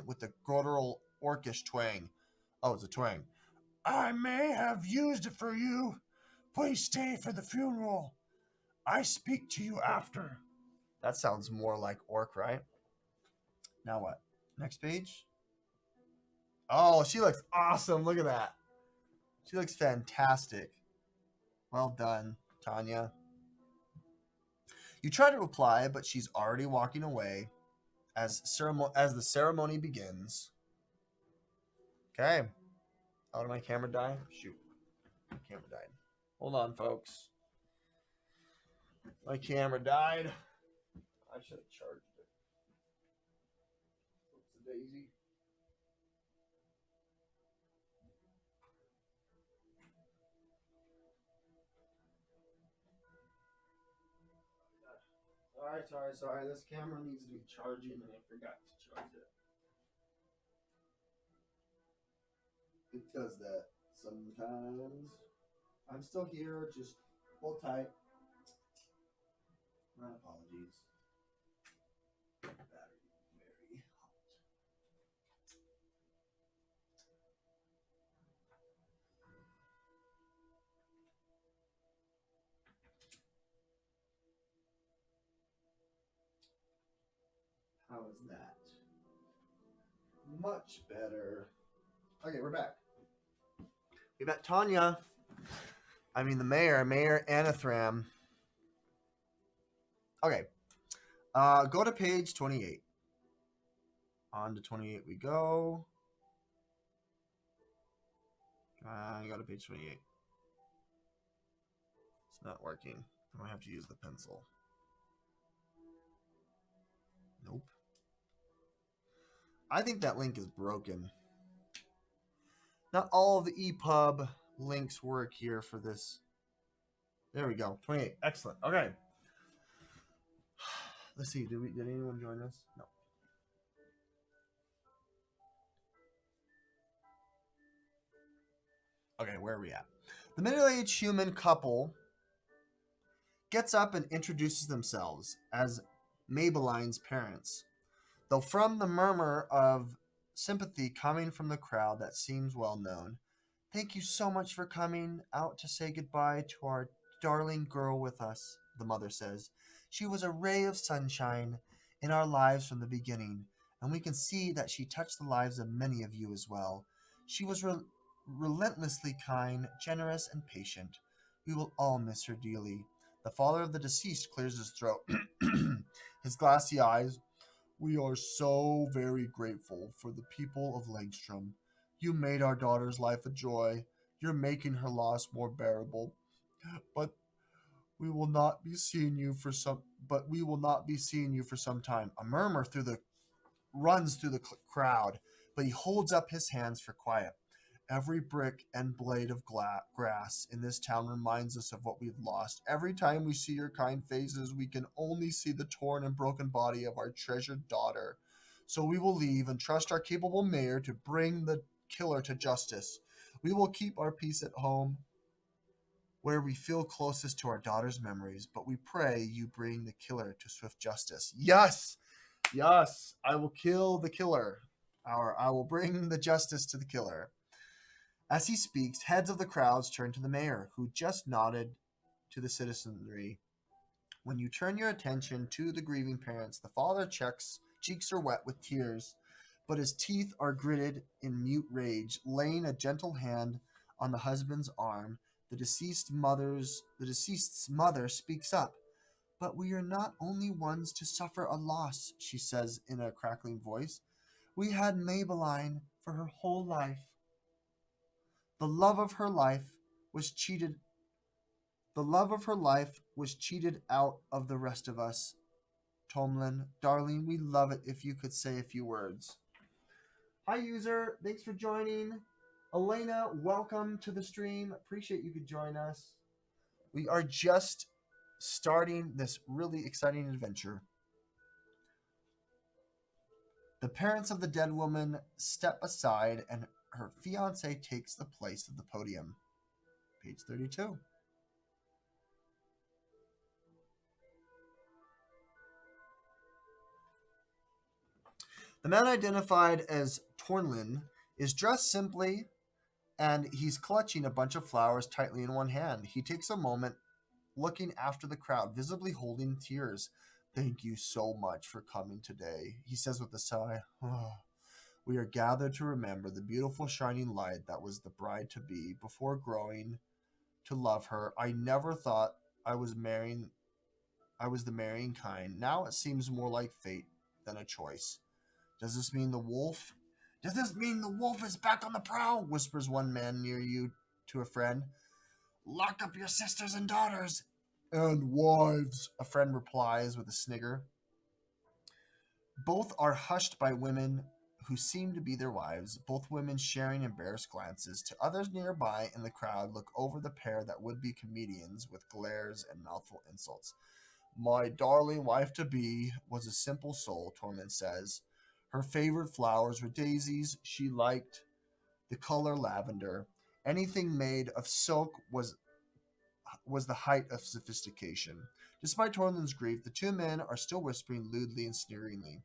with the guttural orcish twang. Oh, it's a twang. I may have used it for you. Please stay for the funeral. I speak to you after. That sounds more like orc, right? Now what? Next page? Oh, she looks awesome. Look at that. She looks fantastic. Well done, Tanya. You try to reply, but she's already walking away as the ceremony begins. Okay. Oh, did my camera die? Shoot. My camera died. Hold on, folks. My camera died. I should have charged it. What's the daisy? Sorry. This camera needs to be charging and I forgot to charge it. It does that sometimes. I'm still here, just hold tight. My apologies. Battery very hot. How is that? Much better. Okay, we're back. We met Tanya. I mean the mayor, Mayor Anathram. Okay. Go to page 28. On to 28 we go. Go to page 28. It's not working. I might have to use the pencil. Nope. I think that link is broken. Not all of the EPUB links work here for this. There we go. 28. Excellent. Okay. Let's see. Did anyone join us? No. Okay, where are we at? The middle-aged human couple gets up and introduces themselves as Mabeline's parents. Though from the murmur of sympathy coming from the crowd that seems well known, thank you so much for coming out to say goodbye to our darling girl with us, the mother says. She was a ray of sunshine in our lives from the beginning, and we can see that she touched the lives of many of you as well. She was relentlessly kind, generous, and patient. We will all miss her dearly. The father of the deceased clears his throat. His glassy eyes. We are so very grateful for the people of Langston. You made our daughter's life a joy. You're making her loss more bearable. But we will not be seeing you for some time. A murmur runs through the crowd, but he holds up his hands for quiet. Every brick and blade of grass in this town reminds us of what we've lost. Every time we see your kind faces, we can only see the torn and broken body of our treasured daughter. So we will leave and trust our capable mayor to bring the killer to justice. We will keep our peace at home, where we feel closest to our daughter's memories, but we pray you bring the killer to swift justice. Yes! Yes! I will kill the killer. Or I will bring the justice to the killer. As he speaks, heads of the crowds turn to the mayor, who just nodded to the citizenry. When you turn your attention to the grieving parents, the father cheeks are wet with tears, but his teeth are gritted in mute rage. Laying a gentle hand on the husband's arm, the deceased's mother speaks up. But we are not only ones to suffer a loss, she says in a crackling voice. We had Mabeline for her whole life. The love of her life was cheated. The love of her life was cheated out of the rest of us. Tomlin, darling, we love it if you could say a few words. Hi, user. Thanks for joining. Elena, welcome to the stream. Appreciate you could join us. We are just starting this really exciting adventure. The parents of the dead woman step aside and her fiance takes the place of the podium. Page 32. The man identified as Tornlin is dressed simply, and he's clutching a bunch of flowers tightly in one hand. He takes a moment looking after the crowd, visibly holding tears. Thank you so much for coming today, he says with a sigh. We are gathered to remember the beautiful shining light that was the bride-to-be. Before growing to love her, I never thought I was the marrying kind. Now it seems more like fate than a choice. Does this mean the wolf is back on the prowl? Whispers one man near you to a friend. Lock up your sisters and daughters. And wives, a friend replies with a snigger. Both are hushed by women who seem to be their wives, both women sharing embarrassed glances. To others nearby in the crowd look over the pair that would be comedians with glares and mouthful insults. My darling wife-to-be was a simple soul, Torment says. Her favorite flowers were daisies. She liked the color lavender. Anything made of silk was the height of sophistication. Despite Torlin's grief, the two men are still whispering lewdly and sneeringly.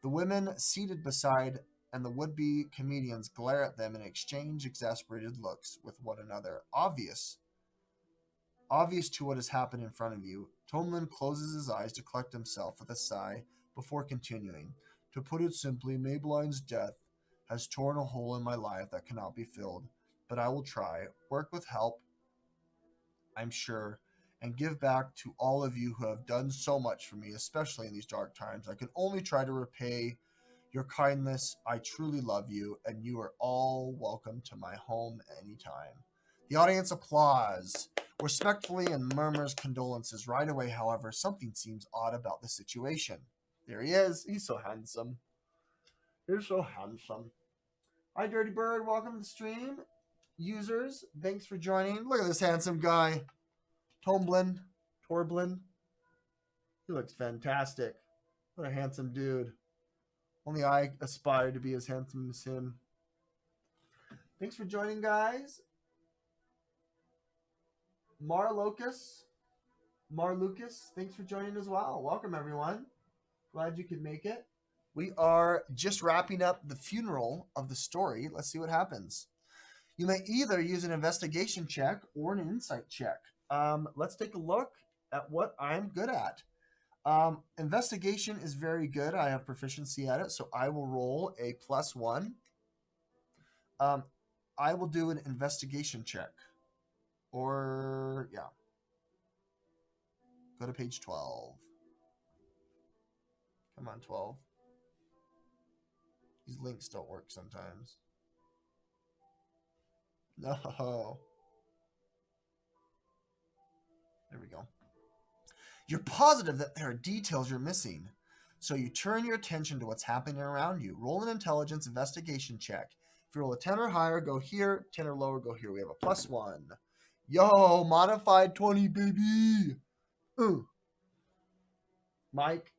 The women seated beside and the would-be comedians glare at them and exchange exasperated looks with one another. Obvious to what has happened in front of you, Tomlin closes his eyes to collect himself with a sigh before continuing. To put it simply, Mabeline's death has torn a hole in my life that cannot be filled, but I will try, work with help, I'm sure, and give back to all of you who have done so much for me, especially in these dark times. I can only try to repay your kindness. I truly love you, and you are all welcome to my home anytime. The audience applauds respectfully and murmurs condolences. Right away, however, something seems odd about the situation. There he is. He's so handsome. He's so handsome. Hi, Dirty Bird. Welcome to the stream. Users, thanks for joining. Look at this handsome guy. Torblin. He looks fantastic. What a handsome dude. Only I aspire to be as handsome as him. Thanks for joining, guys. Mar Lucas, thanks for joining as well. Welcome, everyone. Glad you could make it. We are just wrapping up the funeral of the story. Let's see what happens. You may either use an investigation check or an insight check. Let's take a look at what I'm good at. Investigation is very good. I have proficiency at it, so I will roll a +1. I will do an investigation check. Or, yeah. Go to page 12. Come on, 12. These links don't work sometimes. No. There we go. You're positive that there are details you're missing, so you turn your attention to what's happening around you. Roll an intelligence investigation check. If you roll a 10 or higher, go here. 10 or lower, go here. We have a +1. Yo, modified 20, baby. Ooh. Mike,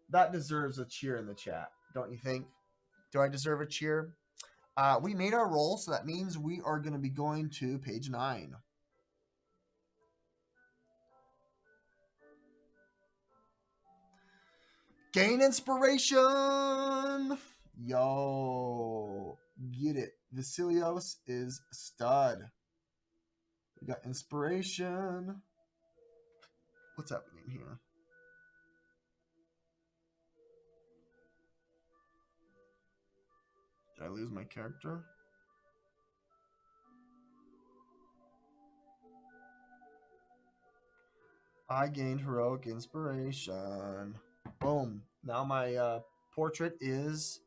that deserves a cheer in the chat, don't you think? Do I deserve a cheer? We made our roll, so that means we are going to be going to page 9. Gain inspiration! Yo, get it. Vasilios is a stud. We got inspiration. What's happening here? Did I lose my character? I gained heroic inspiration. Boom. Now my portrait is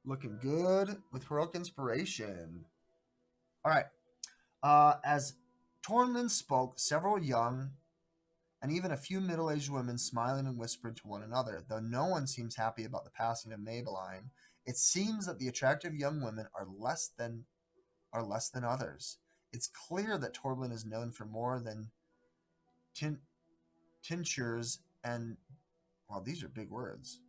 looking good with heroic inspiration. All right. As Tornlin spoke, several young and even a few middle-aged women smiling and whispered to one another. Though no one seems happy about the passing of Maybelline, it seems that the attractive young women are less than others. It's clear that Torblin is known for more than tinctures and, well, these are big words,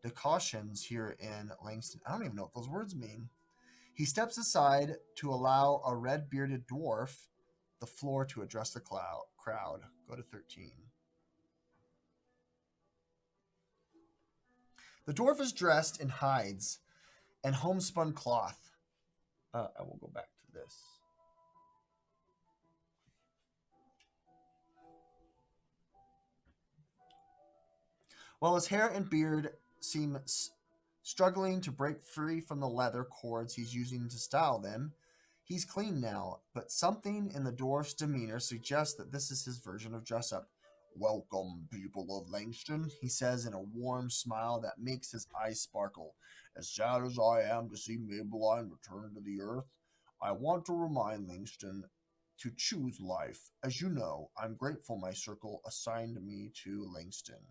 decoctions here in Langston. I don't even know what those words mean. He steps aside to allow a red-bearded dwarf the floor to address the crowd. Go to 13. The dwarf is dressed in hides and homespun cloth. I will go back to this. While his hair and beard seem struggling to break free from the leather cords he's using to style them, he's clean now, but something in the dwarf's demeanor suggests that this is his version of dress-up. "Welcome, people of Langston," he says in a warm smile that makes his eyes sparkle. "As sad as I am to see Maybelline return to the earth, I want to remind Langston to choose life. As you know, I'm grateful my circle assigned me to Langston."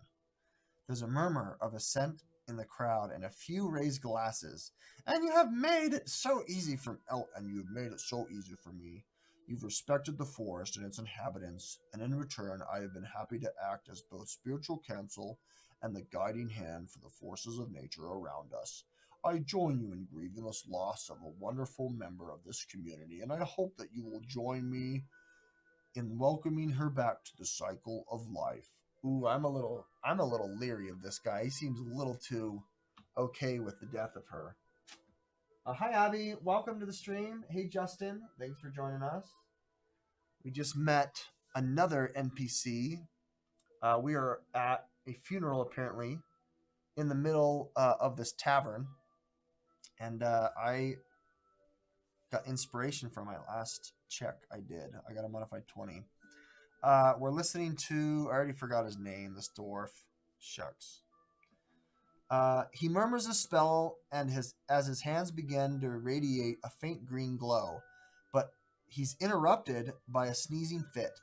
There's a murmur of assent in the crowd and a few raised glasses. "And you have made it so easy for me. You've respected the forest and its inhabitants, and in return I have been happy to act as both spiritual counsel and the guiding hand for the forces of nature around us. I join you in grieving the loss of a wonderful member of this community, and I hope that you will join me in welcoming her back to the cycle of life. Ooh, I'm a little leery of this guy. He seems a little too okay with the death of her. Hi, Abby. Welcome to the stream. Hey, Justin. Thanks for joining us. We just met another NPC. We are at a funeral, apparently, in the middle of this tavern. And I got inspiration from my last check I did. I got a modified 20. We're listening to, I already forgot his name, this dwarf. Shucks. He murmurs a spell, and as his hands begin to radiate a faint green glow, but he's interrupted by a sneezing fit,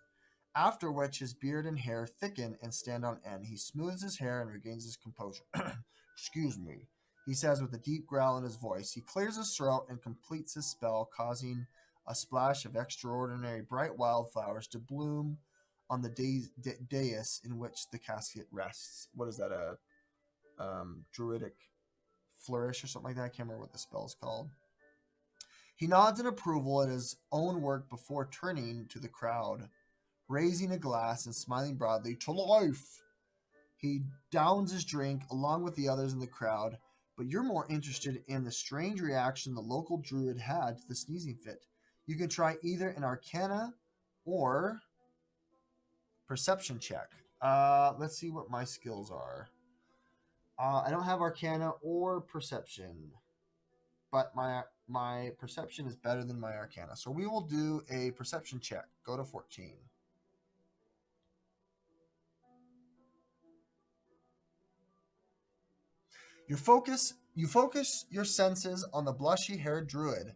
after which his beard and hair thicken and stand on end. He smooths his hair and regains his composure. Excuse me, he says with a deep growl in his voice. He clears his throat and completes his spell, causing a splash of extraordinary bright wildflowers to bloom on the dais in which the casket rests. What is that, a druidic flourish or something like that? I can't remember what the spell is called. He nods in approval at his own work before turning to the crowd, raising a glass and smiling broadly. To life! He downs his drink along with the others in the crowd, but you're more interested in the strange reaction the local druid had to the sneezing fit. You can try either an Arcana or Perception check. Let's see what my skills are. I don't have Arcana or Perception, but my Perception is better than my Arcana. So we will do a Perception check. Go to 14. You focus your senses on the bushy-haired druid,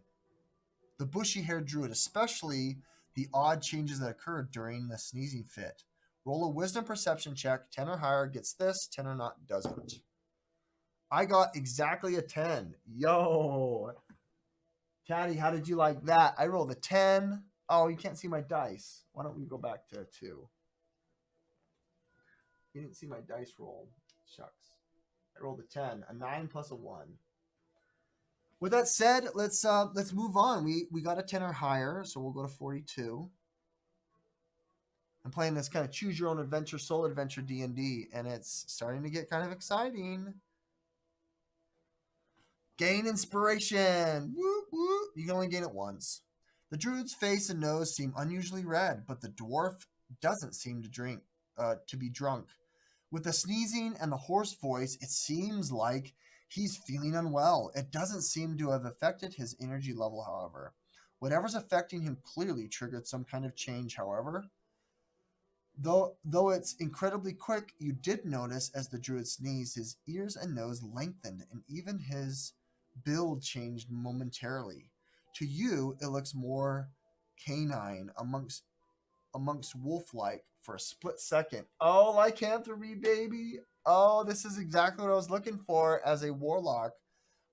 especially the odd changes that occurred during the sneezing fit. Roll a wisdom perception check. 10 or higher gets this, 10 or not doesn't. I got exactly a 10. Yo. Caddy, how did you like that? I rolled a 10. Oh, you can't see my dice. Why don't we go back to 2? You didn't see my dice roll. Shucks. I rolled a 10. A 9 plus a 1. With that said, let's move on. We got a 10 or higher, so we'll go to 42. I'm playing this kind of choose your own adventure, solo adventure D&D, and it's starting to get kind of exciting. Gain inspiration. Woo, woo. You can only gain it once. The druid's face and nose seem unusually red, but the dwarf doesn't seem to be drunk. With the sneezing and the hoarse voice, it seems like he's feeling unwell. It doesn't seem to have affected his energy level, however. Whatever's affecting him clearly triggered some kind of change, however. Though it's incredibly quick, you did notice as the druid sneezed, his ears and nose lengthened, and even his build changed momentarily. To you, it looks more canine, amongst wolf-like for a split second. Oh, lycanthropy, baby! Oh, this is exactly what I was looking for as a warlock.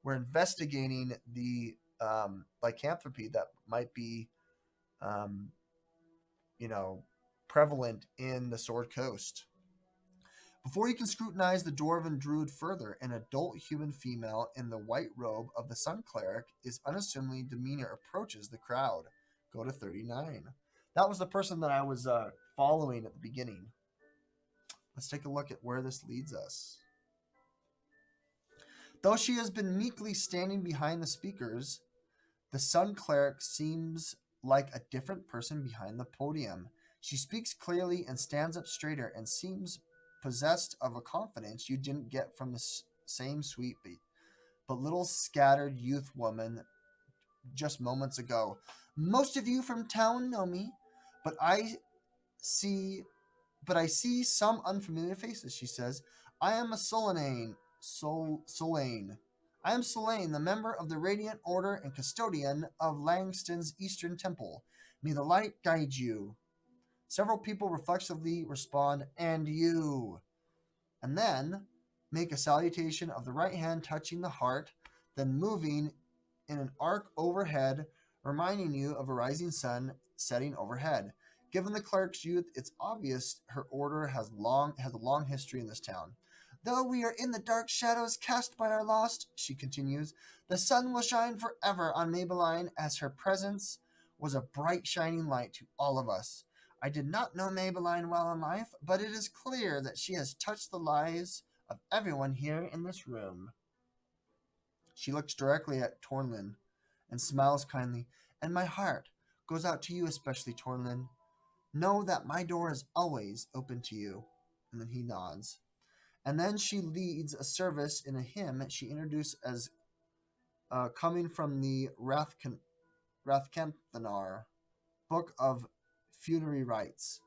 We're investigating the lycanthropy that might be, um, prevalent in the Sword Coast. Before you can scrutinize the dwarven druid further, an adult human female in the white robe of the Sun Cleric is unassuming demeanor approaches the crowd. Go to 39. That was the person that I was following at the beginning. Let's take a look at where this leads us. Though she has been meekly standing behind the speakers, the Sun Cleric seems like a different person behind the podium. She speaks clearly and stands up straighter and seems possessed of a confidence you didn't get from the same sweet but little scattered youth woman just moments ago. Most of you from town know me, but I see some unfamiliar faces, she says. I am a Solane. I am Solane, the member of the Radiant Order and custodian of Langston's Eastern Temple. May the light guide you. Several people reflexively respond, and you. And then make a salutation of the right hand touching the heart, then moving in an arc overhead, reminding you of a rising sun setting overhead. Given the cleric's youth, it's obvious her order has a long history in this town. Though we are in the dark shadows cast by our lost, she continues, the sun will shine forever on Maybelline, as her presence was a bright shining light to all of us. I did not know Maybelline well in life, but it is clear that she has touched the lives of everyone here in this room. She looks directly at Tornlin and smiles kindly. And my heart goes out to you, especially Tornlin. Know that my door is always open to you. And then he nods. And then she leads a service in a hymn she introduced as coming from the Rathkanthanar book of funerary rites.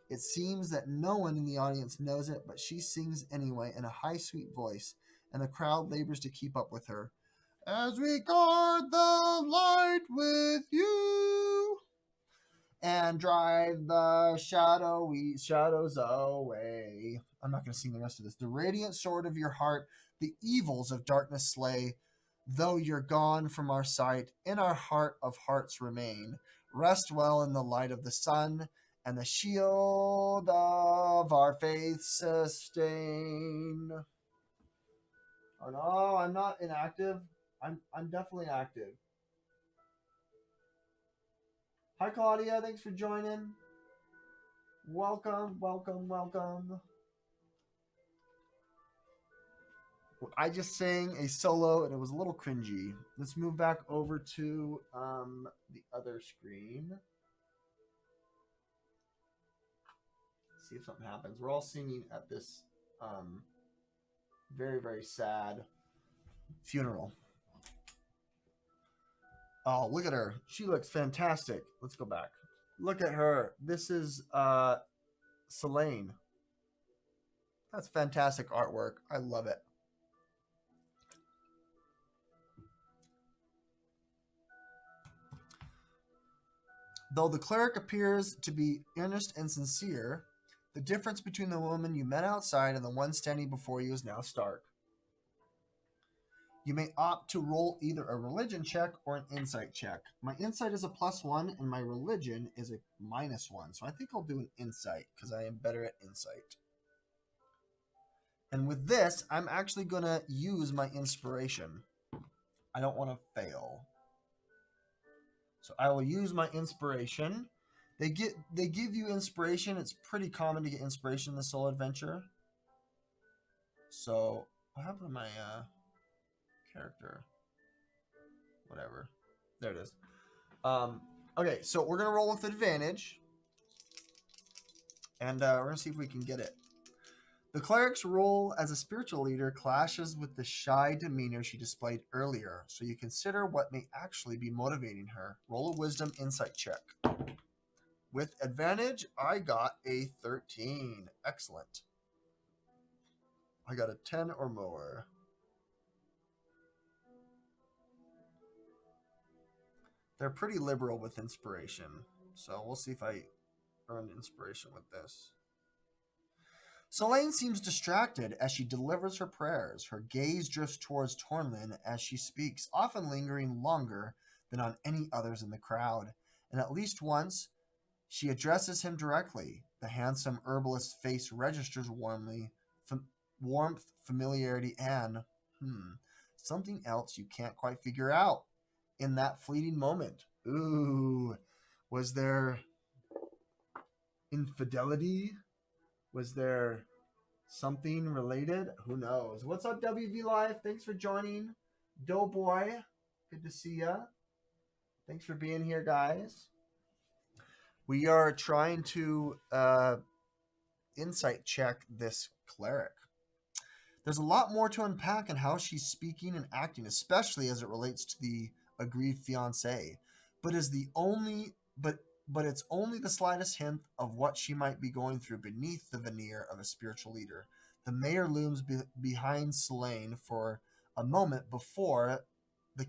It seems that no one in the audience knows it, but she sings anyway in a high, sweet voice, and the crowd labors to keep up with her. As we guard the light with you and drive the shadows away. I'm not going to sing the rest of this. The radiant sword of your heart, the evils of darkness slay. Though you're gone from our sight, in our heart of hearts remain. Rest well in the light of the sun, and the shield of our faith sustain. Oh no, I'm not inactive. I'm definitely active. Hi Claudia, thanks for joining. Welcome, welcome, welcome. I just sang a solo and it was a little cringy. Let's move back over to the other screen. See if something happens. We're all singing at this very, very sad funeral. Oh, look at her. She looks fantastic. Let's go back. Look at her. This is Selene. That's fantastic artwork. I love it. Though the cleric appears to be earnest and sincere, the difference between the woman you met outside and the one standing before you is now stark. You may opt to roll either a religion check or an insight check. My insight is a +1 and my religion is a -1. So I think I'll do an insight because I am better at insight. And with this, I'm actually going to use my inspiration. I don't want to fail. So I will use my inspiration. They give you inspiration. It's pretty common to get inspiration in the solo adventure. So what happened to my character? Whatever. There it is. Okay, so we're gonna roll with advantage, and we're gonna see if we can get it. The cleric's role as a spiritual leader clashes with the shy demeanor she displayed earlier, so you consider what may actually be motivating her. Roll a wisdom insight check. With advantage, I got a 13. Excellent. I got a 10 or more. They're pretty liberal with inspiration, so we'll see if I earn inspiration with this. Selene seems distracted as she delivers her prayers. Her gaze drifts towards Tornlin as she speaks, often lingering longer than on any others in the crowd. And at least once, she addresses him directly. The handsome herbalist's face registers warmth, familiarity, and something else you can't quite figure out in that fleeting moment. Ooh, was there infidelity? Was there something related? Who knows? What's up, WV Live? Thanks for joining. Doughboy, good to see ya. Thanks for being here, guys. We are trying to insight check this cleric. There's a lot more to unpack in how she's speaking and acting, especially as it relates to the aggrieved fiancé. But it's only the slightest hint of what she might be going through beneath the veneer of a spiritual leader. The mayor looms behind Selene for a moment before the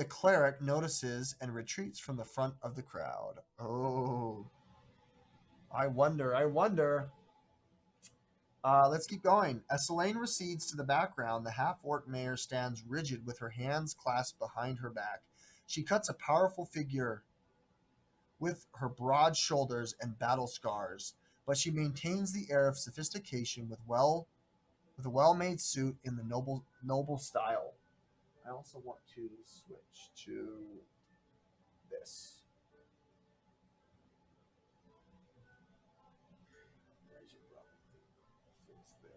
cleric notices and retreats from the front of the crowd. Oh, I wonder. Let's keep going. As Selene recedes to the background, the half-orc mayor stands rigid with her hands clasped behind her back. She cuts a powerful figure with her broad shoulders and battle scars, but she maintains the air of sophistication with a well-made suit in the noble style. I also want to switch to this. is this?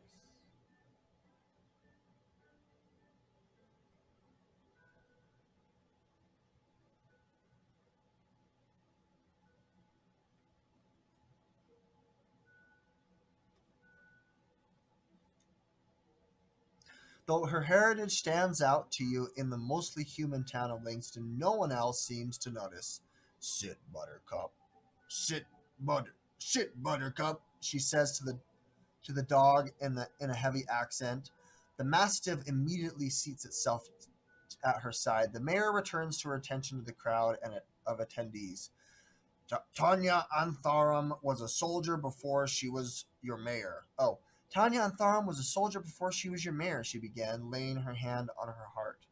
Though her heritage stands out to you in the mostly human town of Langston, no one else seems to notice. Sit, Buttercup. Sit, Buttercup, she says to the dog in a heavy accent. The mastiff immediately seats itself at her side. The mayor returns to her attention to the crowd of attendees. Tanya Antharum was a soldier before she was your mayor. Oh, Tanya Antharum was a soldier before she was your mayor, she began, laying her hand on her heart.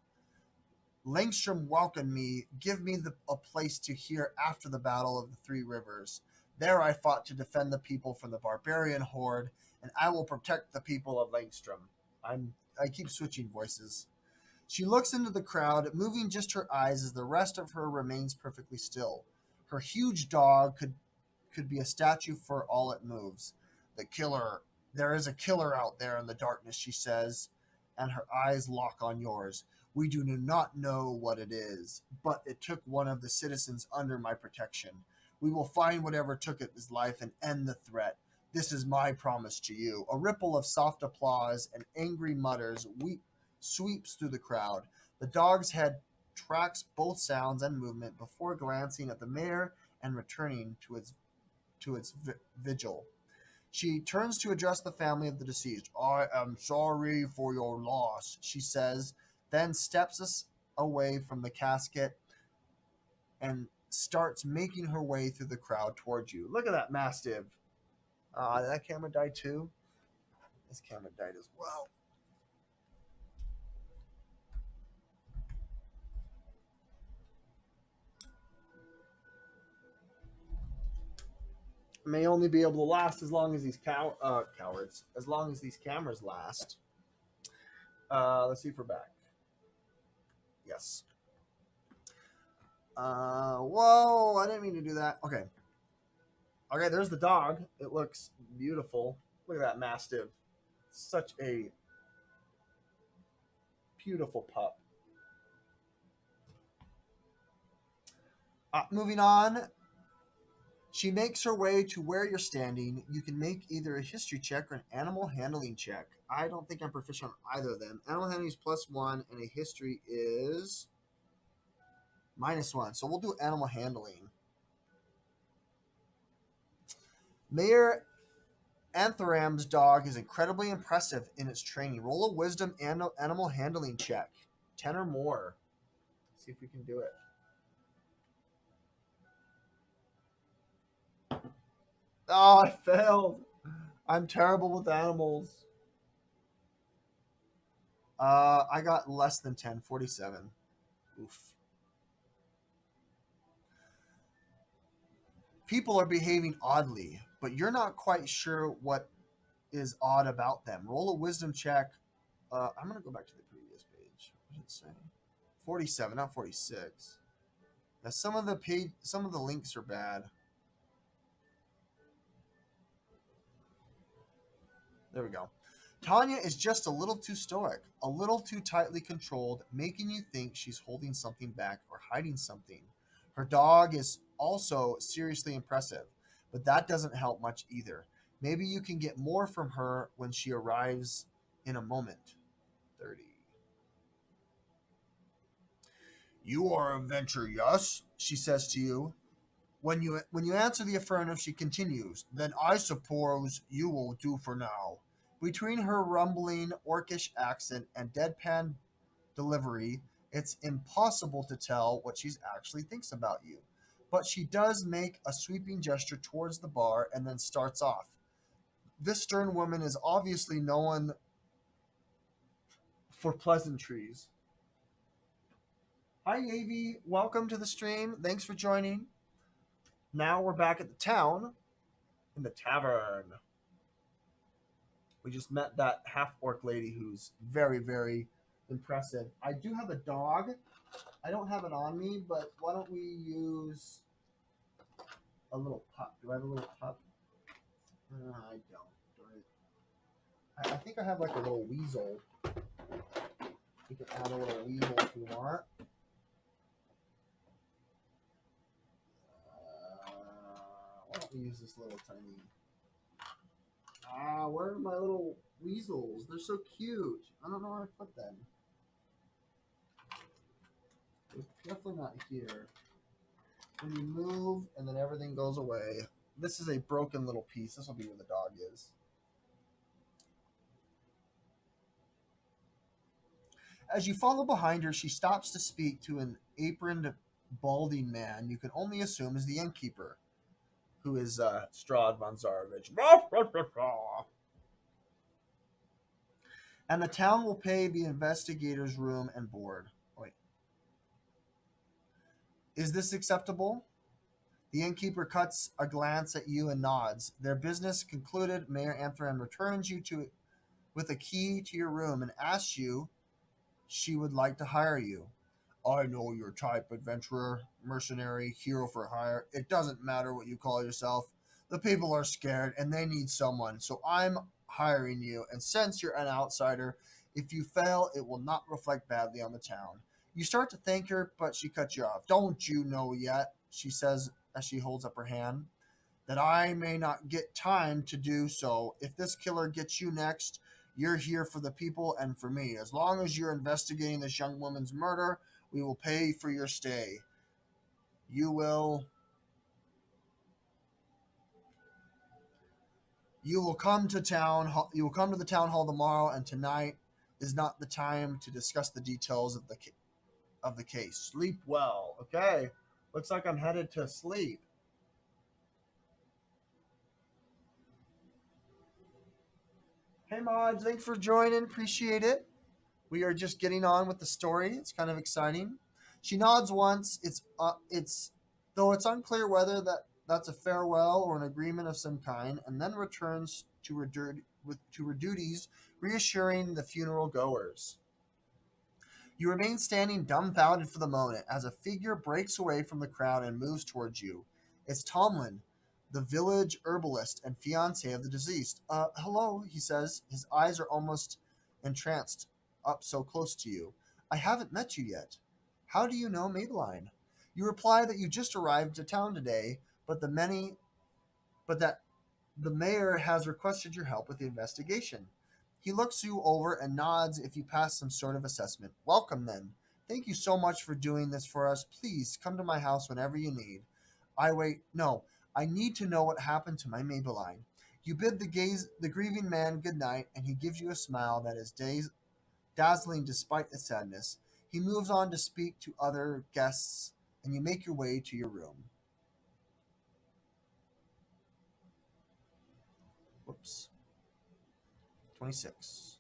Langstrom welcomed me, give me a place to hear after the Battle of the Three Rivers. There I fought to defend the people from the barbarian horde, and I will protect the people of Langstrom. I keep switching voices. She looks into the crowd, moving just her eyes as the rest of her remains perfectly still. Her huge dog could be a statue for all it moves. The killer, there is a killer out there in the darkness, she says, and her eyes lock on yours. We do not know what it is, but it took one of the citizens under my protection. We will find whatever took it his life and end the threat. This is my promise to you. A ripple of soft applause and angry mutters sweeps through the crowd. The dog's head tracks both sounds and movement before glancing at the mayor and returning to its vigil. She turns to address the family of the deceased. I am sorry for your loss, she says, then steps us away from the casket and starts making her way through the crowd towards you. Look at that mastiff. Did that camera die too? This camera died as well. May only be able to last as long as these cowards, as long as these cameras last. Let's see if we're back. Yes. Whoa! I didn't mean to do that. Okay. Okay, there's the dog. It looks beautiful. Look at that mastiff. Such a beautiful pup. Moving on, she makes her way to where you're standing. You can make either a history check or an animal handling check. I don't think I'm proficient on either of them. Animal handling is +1, and a history is -1. So we'll do animal handling. Mayor Antharam's dog is incredibly impressive in its training. Roll a wisdom and animal handling check. 10 or more. See if we can do it. Oh, I failed. I'm terrible with animals. I got less than 10, 47. Oof. People are behaving oddly, but you're not quite sure what is odd about them. Roll a wisdom check. I'm going to go back to the previous page. What did it say? 47, not 46. Now, some of the links are bad. There we go. Tanya is just a little too stoic, a little too tightly controlled, making you think she's holding something back or hiding something. Her dog is also seriously impressive, but that doesn't help much either. Maybe you can get more from her when she arrives in a moment. 30. You are a venture, yes? She says to you. When you answer the affirmative, she continues, then I suppose you will do for now. Between her rumbling, orcish accent and deadpan delivery, it's impossible to tell what she actually thinks about you. But she does make a sweeping gesture towards the bar and then starts off. This stern woman is obviously known for pleasantries. Hi, Avi. Welcome to the stream. Thanks for joining. Now we're back at the town in the tavern. We just met that half orc lady who's very, very impressive. I do have a dog. I don't have it on me, but why don't we use a little pup? Do I have a little pup? I don't. I think I have like a little weasel. We can add a little weasel if we want. Why don't we use this little tiny? Where are my little weasels? They're so cute. I don't know where I put them. They're definitely not here. When you move and then everything goes away. This is a broken little piece. This will be where the dog is. As you follow behind her, she stops to speak to an aproned, balding man you can only assume is the innkeeper, who is Strahd von Zarovich. And the town will pay the investigator's room and board. Wait. Is this acceptable? The innkeeper cuts a glance at you and nods. Their business concluded, Mayor Anthram returns you to with a key to your room and asks you she would like to hire you. I know your type, adventurer, mercenary, hero for hire. It doesn't matter what you call yourself. The people are scared and they need someone, so I'm hiring you. And since you're an outsider, if you fail, it will not reflect badly on the town. You start to thank her, but she cuts you off. Don't you know yet, she says as she holds up her hand, that I may not get time to do so. If this killer gets you next, you're here for the people and for me. As long as you're investigating this young woman's murder, we will pay for your stay. You will you will come to you will come to the town hall tomorrow, and tonight is not the time to discuss the details of the case. Sleep well. Okay. Looks like I'm headed to sleep. Hey Maj, thanks for joining. Appreciate it. We are just getting on with the story. It's kind of exciting. She nods once. It's though it's unclear whether that's a farewell or an agreement of some kind, and then returns to her duties, reassuring the funeral goers. You remain standing dumbfounded for the moment as a figure breaks away from the crowd and moves towards you. It's Tomlin, the village herbalist and fiance of the deceased. Hello, he says. His eyes are almost entranced up so close to you. I haven't met you yet. How do you know Maybelline? You reply that you just arrived to town today, but that the mayor has requested your help with the investigation. He looks you over and nods if you pass some sort of assessment. Welcome, then. Thank you so much for doing this for us. Please come to my house whenever you need. I wait. No, I need to know what happened to my Maybelline. You bid the grieving man good night, and he gives you a smile that is dazzling despite its sadness. He moves on to speak to other guests, and you make your way to your room. Whoops. 26.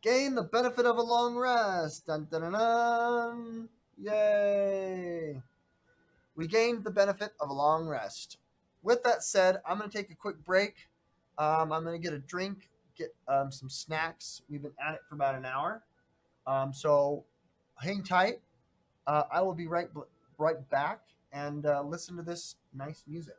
Gain the benefit of a long rest. Dun, dun, dun, dun. Yay! We gained the benefit of a long rest. With that said, I'm going to take a quick break. I'm going to get a drink, get some snacks. We've been at it for about an hour. So hang tight. I will be right back and listen to this nice music.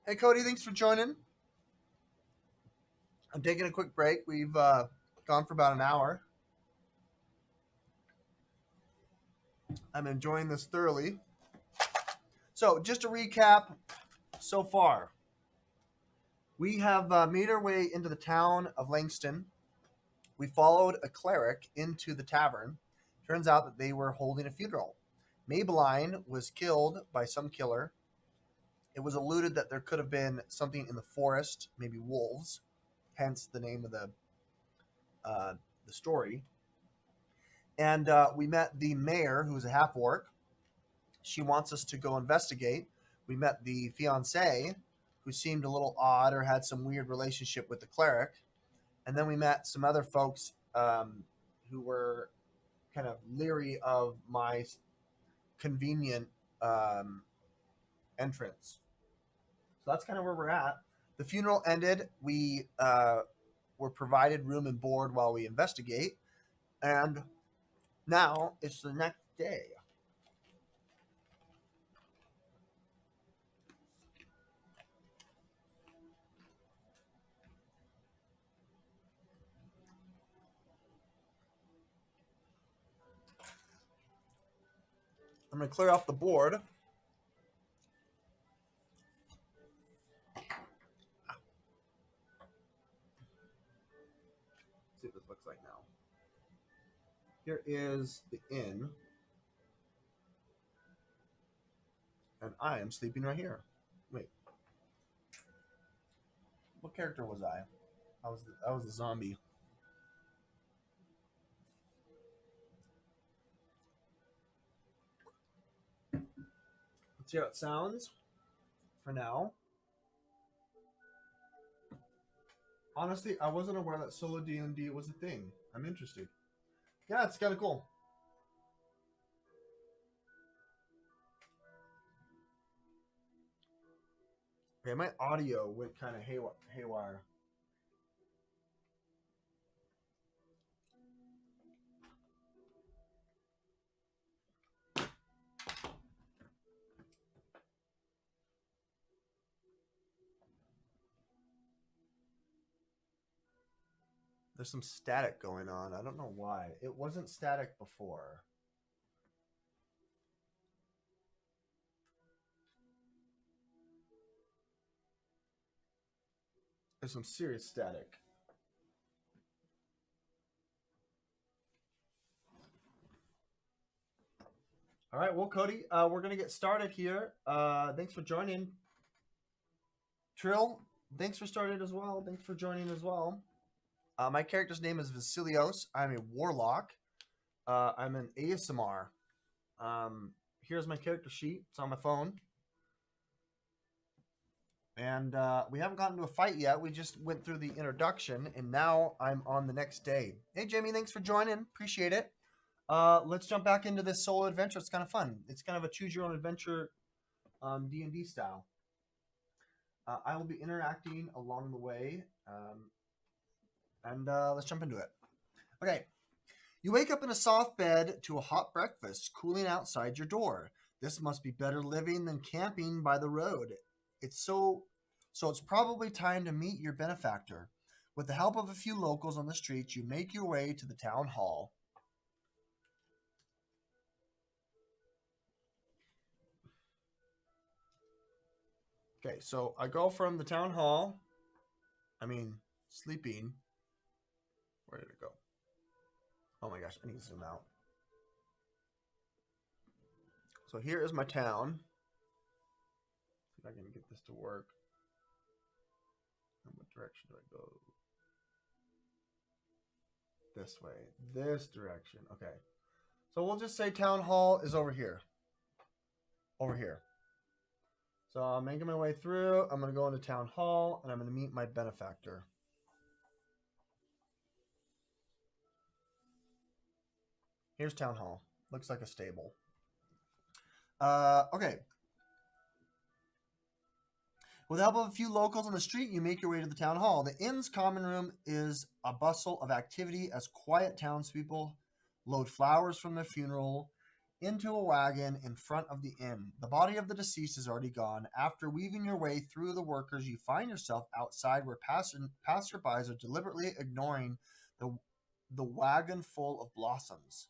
Hey, Cody, thanks for joining. I'm taking a quick break. We've gone for about an hour. I'm enjoying this thoroughly. So, just to recap so far, we have made our way into the town of Langston. We followed a cleric into the tavern. Turns out that they were holding a funeral. Maybelline was killed by some killer. It was alluded that there could have been something in the forest, maybe wolves, hence the name of the story. And we met the mayor, who was a half orc. She wants us to go investigate. We met the fiance, who seemed a little odd or had some weird relationship with the cleric. And then we met some other folks who were kind of leery of my convenient entrance. So that's kind of where we're at. The funeral ended. We were provided room and board while we investigate. And now it's the next day. I'm going to clear off the board. See what this looks like now. Here is the inn. And I am sleeping right here. Wait. What character was I? I was a zombie. Let's see how it sounds for now. Honestly, I wasn't aware that solo D&D was a thing. I'm interested. Yeah, it's kind of cool. Okay, my audio went kind of haywire. There's some static going on. I don't know why. It wasn't static before. There's some serious static. All right, well, Cody, we're gonna get started here. Thanks for joining. Trill, thanks for starting as well. Thanks for joining as well. My character's name is Vasilios. I'm a warlock. I'm an ASMR. Here's my character sheet. It's on my phone. And we haven't gotten to a fight yet. We just went through the introduction, and now I'm on the next day. Hey, Jamie, thanks for joining. Appreciate it. Let's jump back into this solo adventure. It's kind of fun. It's kind of a choose-your-own-adventure D&D style. I will be interacting along the way, and let's jump into it. Okay. You wake up in a soft bed to a hot breakfast cooling outside your door. This must be better living than camping by the road. So it's probably time to meet your benefactor. With the help of a few locals on the streets, you make your way to the town hall. Okay, so I go from the town hall. Sleeping. Where did it go? Oh my gosh, I need to zoom out. So here is my town. See if I can get this to work. In what direction do I go? This way. This direction. Okay. So we'll just say town hall is over here. Over here. So I'm making my way through. I'm going to go into town hall, and I'm going to meet my benefactor. Here's town hall. Looks like a stable. Okay. With the help of a few locals on the street, you make your way to the town hall. The inn's common room is a bustle of activity as quiet townspeople load flowers from their funeral into a wagon in front of the inn. The body of the deceased is already gone. After weaving your way through the workers, you find yourself outside where passerbys are deliberately ignoring the, the wagon full of blossoms.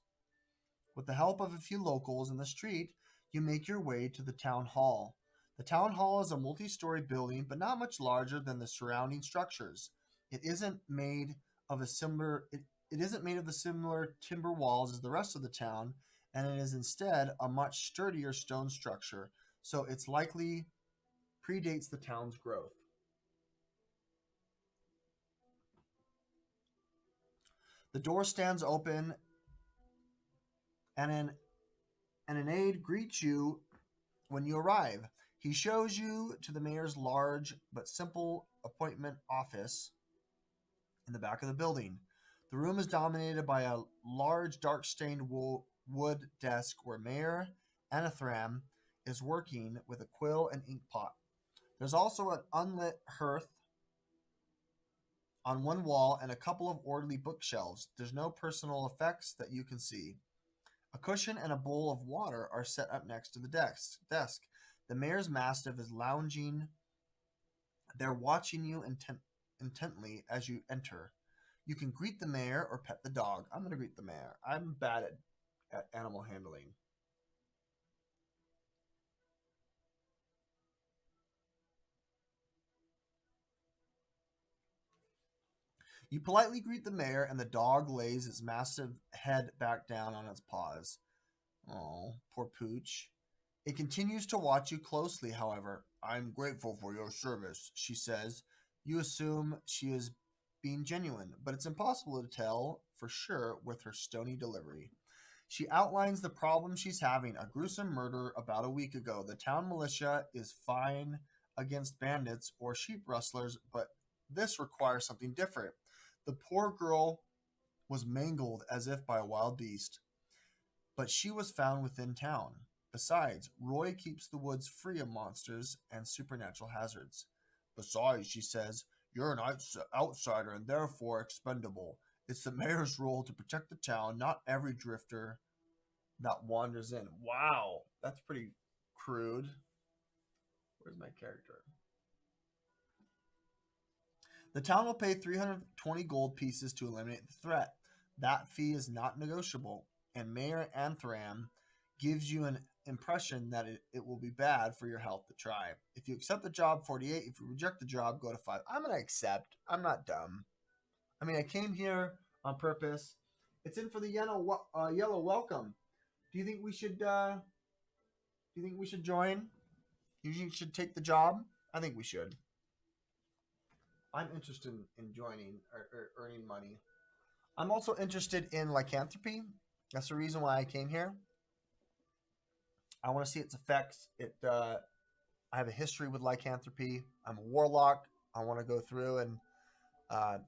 With the help of a few locals in the street, you make your way to the town hall. The town hall is a multi-story building, but not much larger than the surrounding structures. It isn't made of a similar it isn't made of the similar timber walls as the rest of the town, and it is instead a much sturdier stone structure, so it's likely predates the town's growth. The door stands open, and an aide greets you when you arrive. He shows you to the mayor's large but simple appointment office in the back of the building. The room is dominated by a large, dark stained wood desk where Mayor Anathram is working with a quill and ink pot. There's also an unlit hearth on one wall and a couple of orderly bookshelves. There's no personal effects that you can see. A cushion and a bowl of water are set up next to the desk. The mayor's mastiff is lounging there, watching you intently as you enter. You can greet the mayor or pet the dog. I'm going to greet the mayor. I'm bad at animal handling. You politely greet the mayor, and the dog lays its massive head back down on its paws. Oh, poor Pooch. It continues to watch you closely, however. I'm grateful for your service, she says. You assume she is being genuine, but it's impossible to tell for sure with her stony delivery. She outlines the problem she's having: a gruesome murder about a week ago. The town militia is fine against bandits or sheep rustlers, but this requires something different. The poor girl was mangled as if by a wild beast, but she was found within town. Besides, Roy keeps the woods free of monsters and supernatural hazards. Besides, she says, you're an outsider and therefore expendable. It's the mayor's role to protect the town, not every drifter that wanders in. Wow, that's pretty crude. Where's my character? The town will pay 320 gold pieces to eliminate the threat. That fee is not negotiable, and Mayor Anthram gives you an impression that it will be bad for your health to try. If you accept the job, 48. If you reject the job, go to 5. I'm going to accept. I'm not dumb. I mean, I came here on purpose. It's in for the yellow welcome. Do you think we should join? You should take the job? I think we should. I'm interested in joining or earning money. I'm also interested in lycanthropy. That's the reason why I came here. I want to see its effects. I have a history with lycanthropy. I'm a warlock. I want to go through and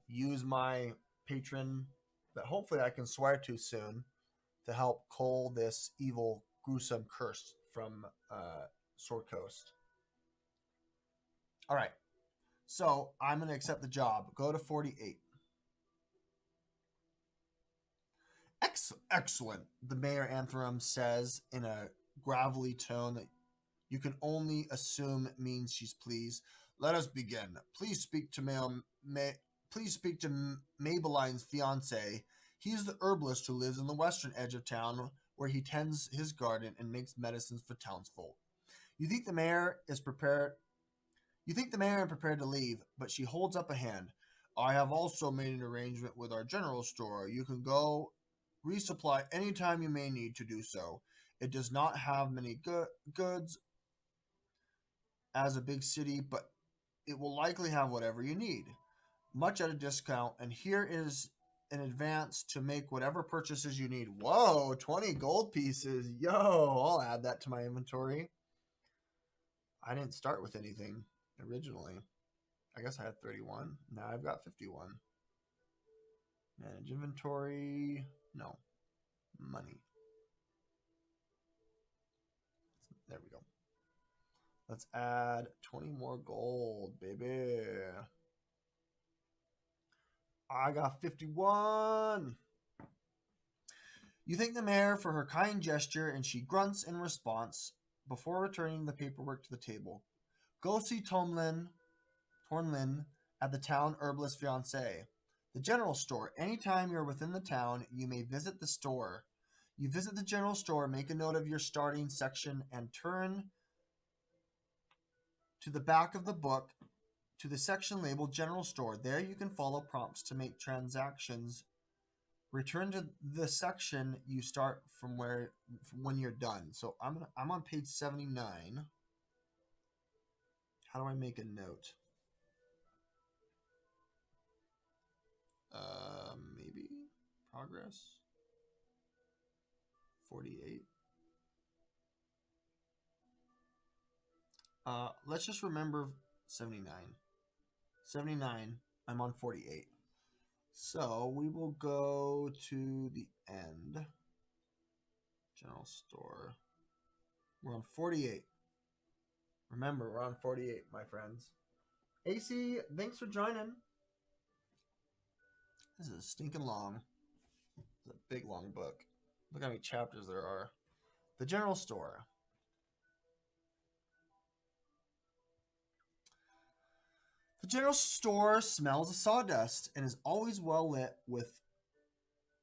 use my patron that hopefully I can swear to soon to help cull this evil, gruesome curse from Sword Coast. All right. So I'm going to accept the job. Go to 48. Excellent, the Mayor Anthram says in a gravelly tone that you can only assume means she's pleased. Let us begin. Please speak to Mabeline's fiance. He's the herbalist who lives in the western edge of town, where he tends his garden and makes medicines for townsfolk. You think the mayor is prepared You think the mayor is prepared to leave, but she holds up a hand. I have also made an arrangement with our general store. You can go resupply anytime you may need to do so. It does not have many goods as a big city, but it will likely have whatever you need, much at a discount. And here is an advance to make whatever purchases you need. Whoa, 20 gold pieces. Yo, I'll add that to my inventory. I didn't start with anything originally. I guess I had 31. Now I've got 51. Manage inventory. No. Money. There we go. Let's add 20 more gold, baby. I got 51. You thank the mayor for her kind gesture, and she grunts in response before returning the paperwork to the table. Go see Tornlin at the town herbalist fiancé. The general store. Anytime you're within the town, you may visit the store. You visit the general store, make a note of your starting section, and turn to the back of the book to the section labeled General Store. There you can follow prompts to make transactions. Return to the section you start from when you're done. So I'm on page 79. How do I make a note? Maybe progress 48. Let's just remember 79. 79. I'm on 48. So we will go to the end. General store. We're on 48. Remember, we're on 48, my friends. AC, thanks for joining. This is stinking long. It's a big, long book. Look how many chapters there are. The general store. The general store smells of sawdust and is always well lit with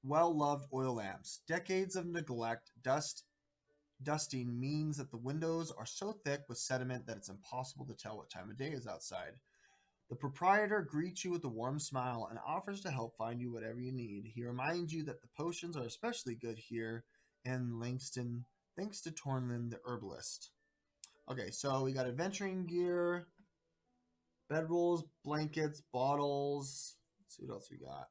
well-loved oil lamps. Decades of neglect, dusting means that the windows are so thick with sediment that it's impossible to tell what time of day is outside. The proprietor greets you with a warm smile and offers to help find you whatever you need. He reminds you that the potions are especially good here in Langston, thanks to Tornlin the herbalist. Okay, so we got adventuring gear, bedrolls, blankets, bottles. Let's see what else we got.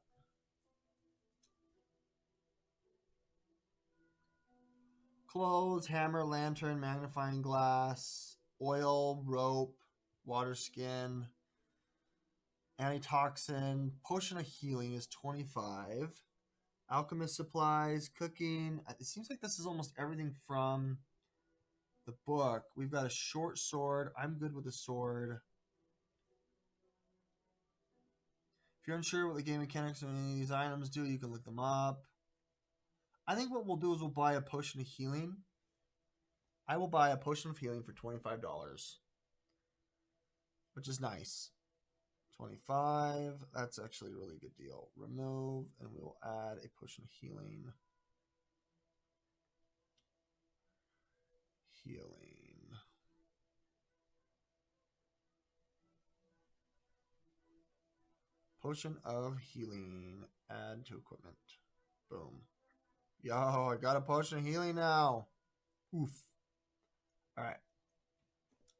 Clothes, hammer, lantern, magnifying glass, oil, rope, water skin, antitoxin, potion of healing is 25. Alchemist supplies, cooking. It seems like this is almost everything from the book. We've got a short sword. I'm good with a sword. If you're unsure what the game mechanics of any of these items do, you can look them up. I think what we'll do is we'll buy a potion of healing. I will buy a potion of healing for $25, which is nice. 25. That's actually a really good deal. Remove, and we will add a potion of healing. Potion of healing. Add to equipment. Boom. Yo, I got a potion of healing now. Oof. All right.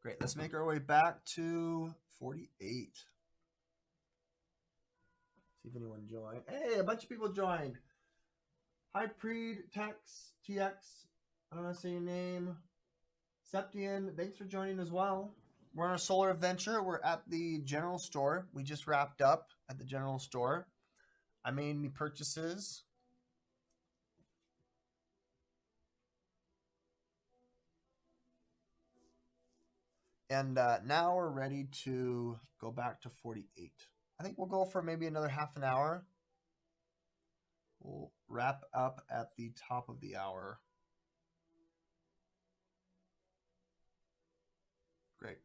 Great. Let's make our way back to 48. See if anyone joined. Hey, a bunch of people joined. Hi, Preed, Tex, TX. I don't know how to say your name. Septian, thanks for joining as well. We're on a solar adventure. We're at the general store. We just wrapped up at the general store. I made me purchases. And now we're ready to go back to 48. I think we'll go for maybe another half an hour. We'll wrap up at the top of the hour. Great.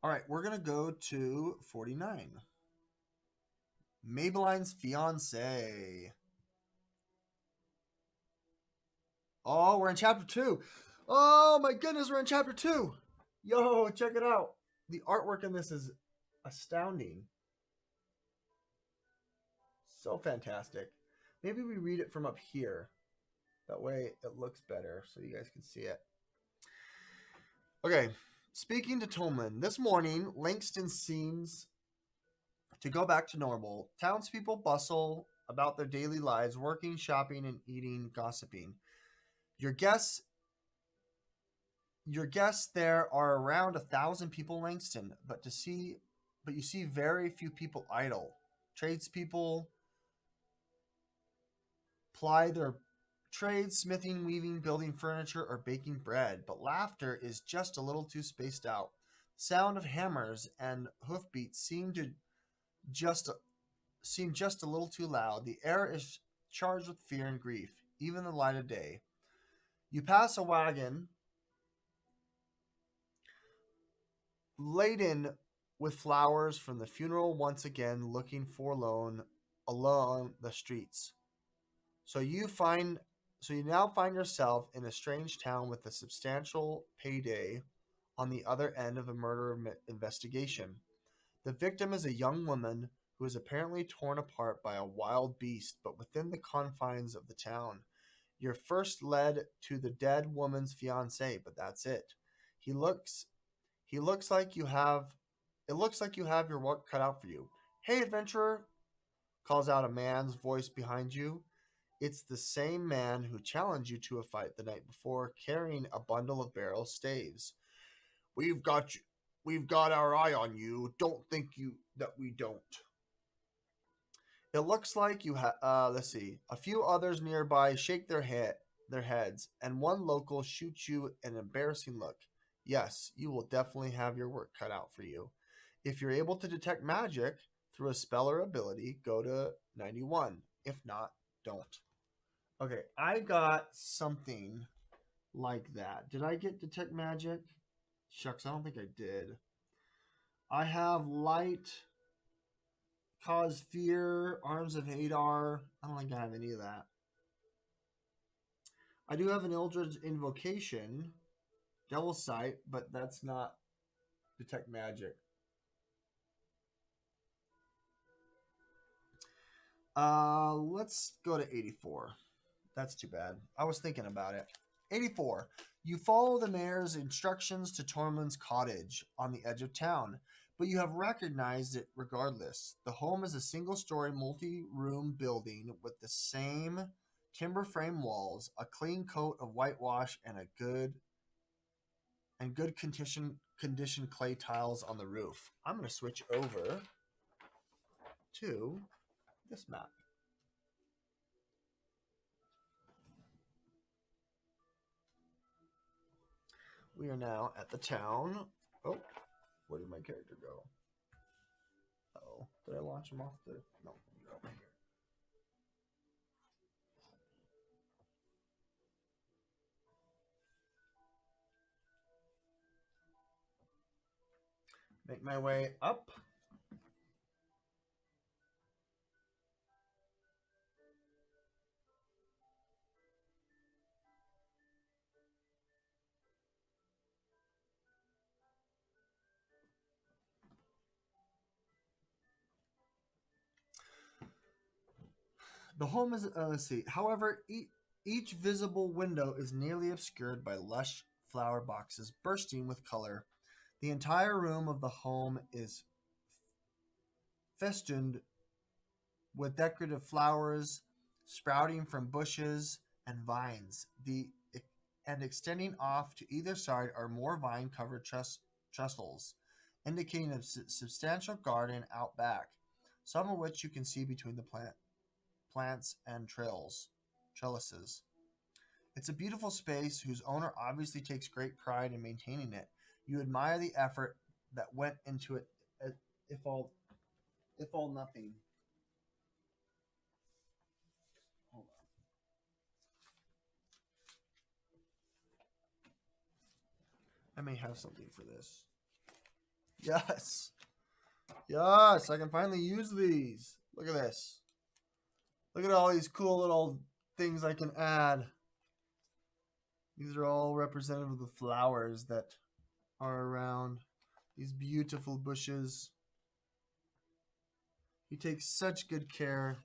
All right, we're going to go to 49. Maybelline's fiance. Oh, we're in chapter 2. Oh my goodness, we're in chapter 2. Yo, check it out. The artwork in this is astounding. So fantastic. Maybe we read it from up here. That way it looks better so you guys can see it. Okay, speaking to Tolman. This morning, Langston seems to go back to normal. Townspeople bustle about their daily lives, working, shopping, and eating, gossiping. Your guests there are around 1,000 people in Langston, but you see very few people idle. Tradespeople ply their trades, smithing, weaving, building furniture, or baking bread, but laughter is just a little too spaced out. Sound of hammers and hoofbeats seem just a little too loud. The air is charged with fear and grief, even in the light of day. You pass a wagon laden with flowers from the funeral, once again looking forlorn along the streets. So you find so you now find yourself in a strange town with a substantial payday on the other end of a murder investigation. The victim is a young woman who is apparently torn apart by a wild beast, but within the confines of the town. You're first led to the dead woman's fiance, but that's it. He looks he looks like you have it looks like you have your work cut out for you. Hey adventurer, calls out a man's voice behind you. It's the same man who challenged you to a fight the night before, carrying a bundle of barrel staves. We've got you. We've got our eye on you. Don't think you that we don't. It looks like you have. Let's see. A few others nearby shake their heads, and one local shoots you an embarrassing look. Yes, you will definitely have your work cut out for you. If you're able to detect magic through a spell or ability, go to 91. If not, don't. Okay, I got something like that. Did I get detect magic? Shucks, I don't think I did. I have light, cause fear, arms of Hadar. I don't think I have any of that. I do have an Eldritch invocation, Devil's Sight, but that's not detect magic. Let's go to 84. That's too bad. I was thinking about it. 84. You follow the mayor's instructions to Tormund's cottage on the edge of town, but you have recognized it regardless. The home is a single-story, multi-room building with the same timber frame walls, a clean coat of whitewash, and good condition clay tiles on the roof. I'm going to switch over to this map. We are now at the town. Oh, where did my character go? Oh, did I launch him off the? No, you're over here. Make my way up. The home is, let's see. However, each visible window is nearly obscured by lush flower boxes bursting with color. The entire room of the home is festooned with decorative flowers sprouting from bushes and vines. And extending off to either side are more vine-covered trestles, indicating a substantial garden out back, some of which you can see between the plants and trellises. It's a beautiful space whose owner obviously takes great pride in maintaining it. You admire the effort that went into it, if all nothing. Hold on. I may have something for this. Yes. Yes, I can finally use these. Look at this. Look at all these cool little things I can add. These are all representative of the flowers that are around. These beautiful bushes. He takes such good care.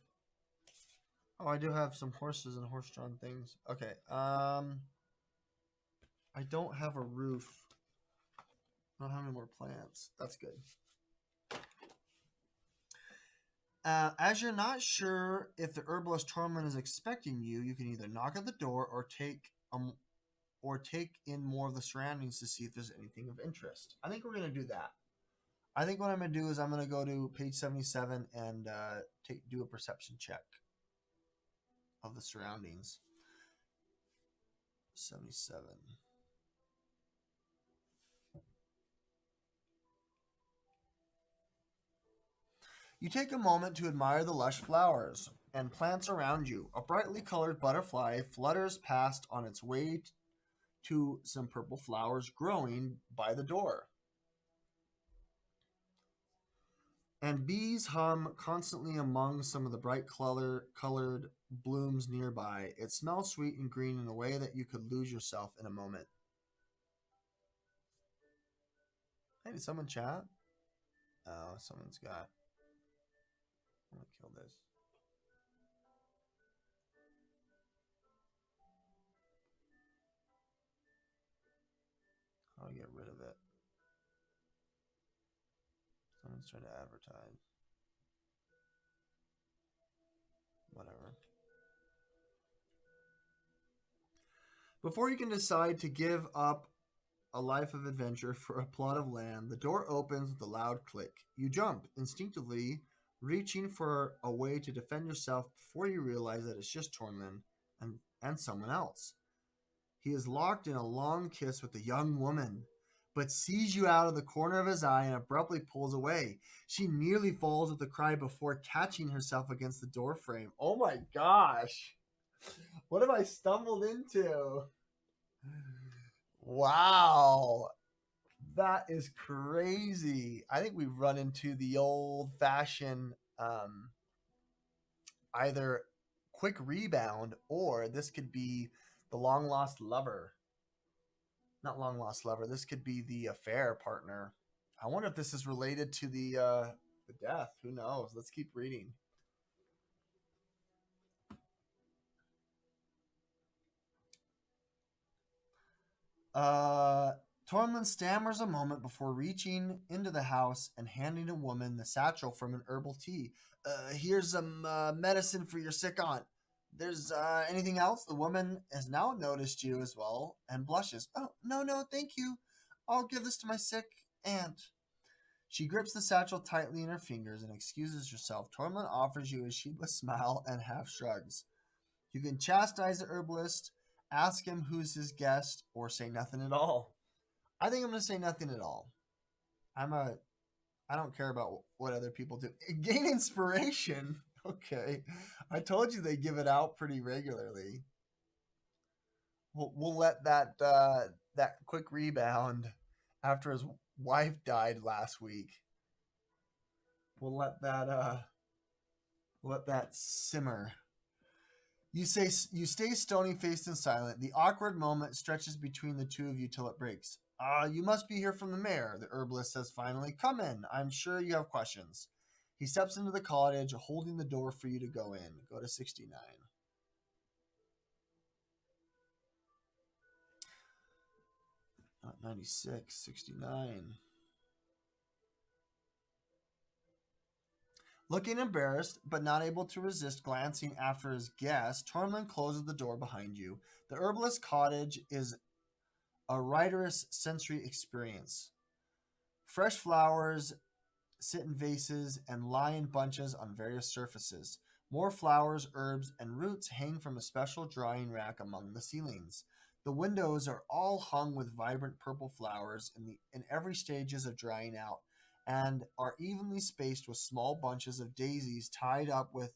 Oh, I do have some horses and horse-drawn things. Okay. I don't have a roof. I don't have any more plants. That's good. As you're not sure if the herbalist Tormund is expecting you, you can either knock at the door or take in more of the surroundings to see if there's anything of interest. I think we're gonna do that. I think what I'm gonna do is I'm gonna go to page 77 and do a perception check of the surroundings. 77. You take a moment to admire the lush flowers. and plants around you. A brightly colored butterfly flutters past on its way to some purple flowers growing by the door. And bees hum constantly among some of the colored blooms nearby. It smells sweet and green in a way that you could lose yourself in a moment. Hey, did someone chat? Oh, someone's got. I'm gonna kill this. How do I get rid of it? Someone's trying to advertise. Whatever. Before you can decide to give up a life of adventure for a plot of land, the door opens with a loud click. You jump, instinctively reaching for a way to defend yourself before you realize that it's just Tormund and someone else. He is locked in a long kiss with a young woman, but sees you out of the corner of his eye and abruptly pulls away. She nearly falls with a cry before catching herself against the door frame. Oh my gosh! What have I stumbled into? Wow. That is crazy. I think we've run into the old fashioned either quick rebound or this could be the long lost lover. Not long lost lover. This could be the affair partner. I wonder if this is related to the death. Who knows? Let's keep reading. Uh, Tormund stammers a moment before reaching into the house and handing a woman the satchel from an herbal tea. Here's some medicine for your sick aunt. There's anything else? The woman has now noticed you as well and blushes. Oh, no, no, thank you. I'll give this to my sick aunt. She grips the satchel tightly in her fingers and excuses herself. Tormund offers you a sheepless smile and half shrugs. You can chastise the herbalist, ask him who's his guest, or say nothing at all. I think I'm going to say nothing at all. I don't care about what other people do. Gain inspiration. Okay. I told you they give it out pretty regularly. We'll let that quick rebound after his wife died last week. We'll let that simmer. You stay stony faced and silent. The awkward moment stretches between the two of you till it breaks. You must be here from the mayor, the herbalist says finally. Come in. I'm sure you have questions. He steps into the cottage, holding the door for you to go in. Go to 69. Not 96, 69. Looking embarrassed, but not able to resist glancing after his guest, Tormund closes the door behind you. The herbalist's cottage is a riotous sensory experience. Fresh flowers sit in vases and lie in bunches on various surfaces. More flowers, herbs, and roots hang from a special drying rack among the ceilings. The windows are all hung with vibrant purple flowers in every stages of drying out and are evenly spaced with small bunches of daisies tied up with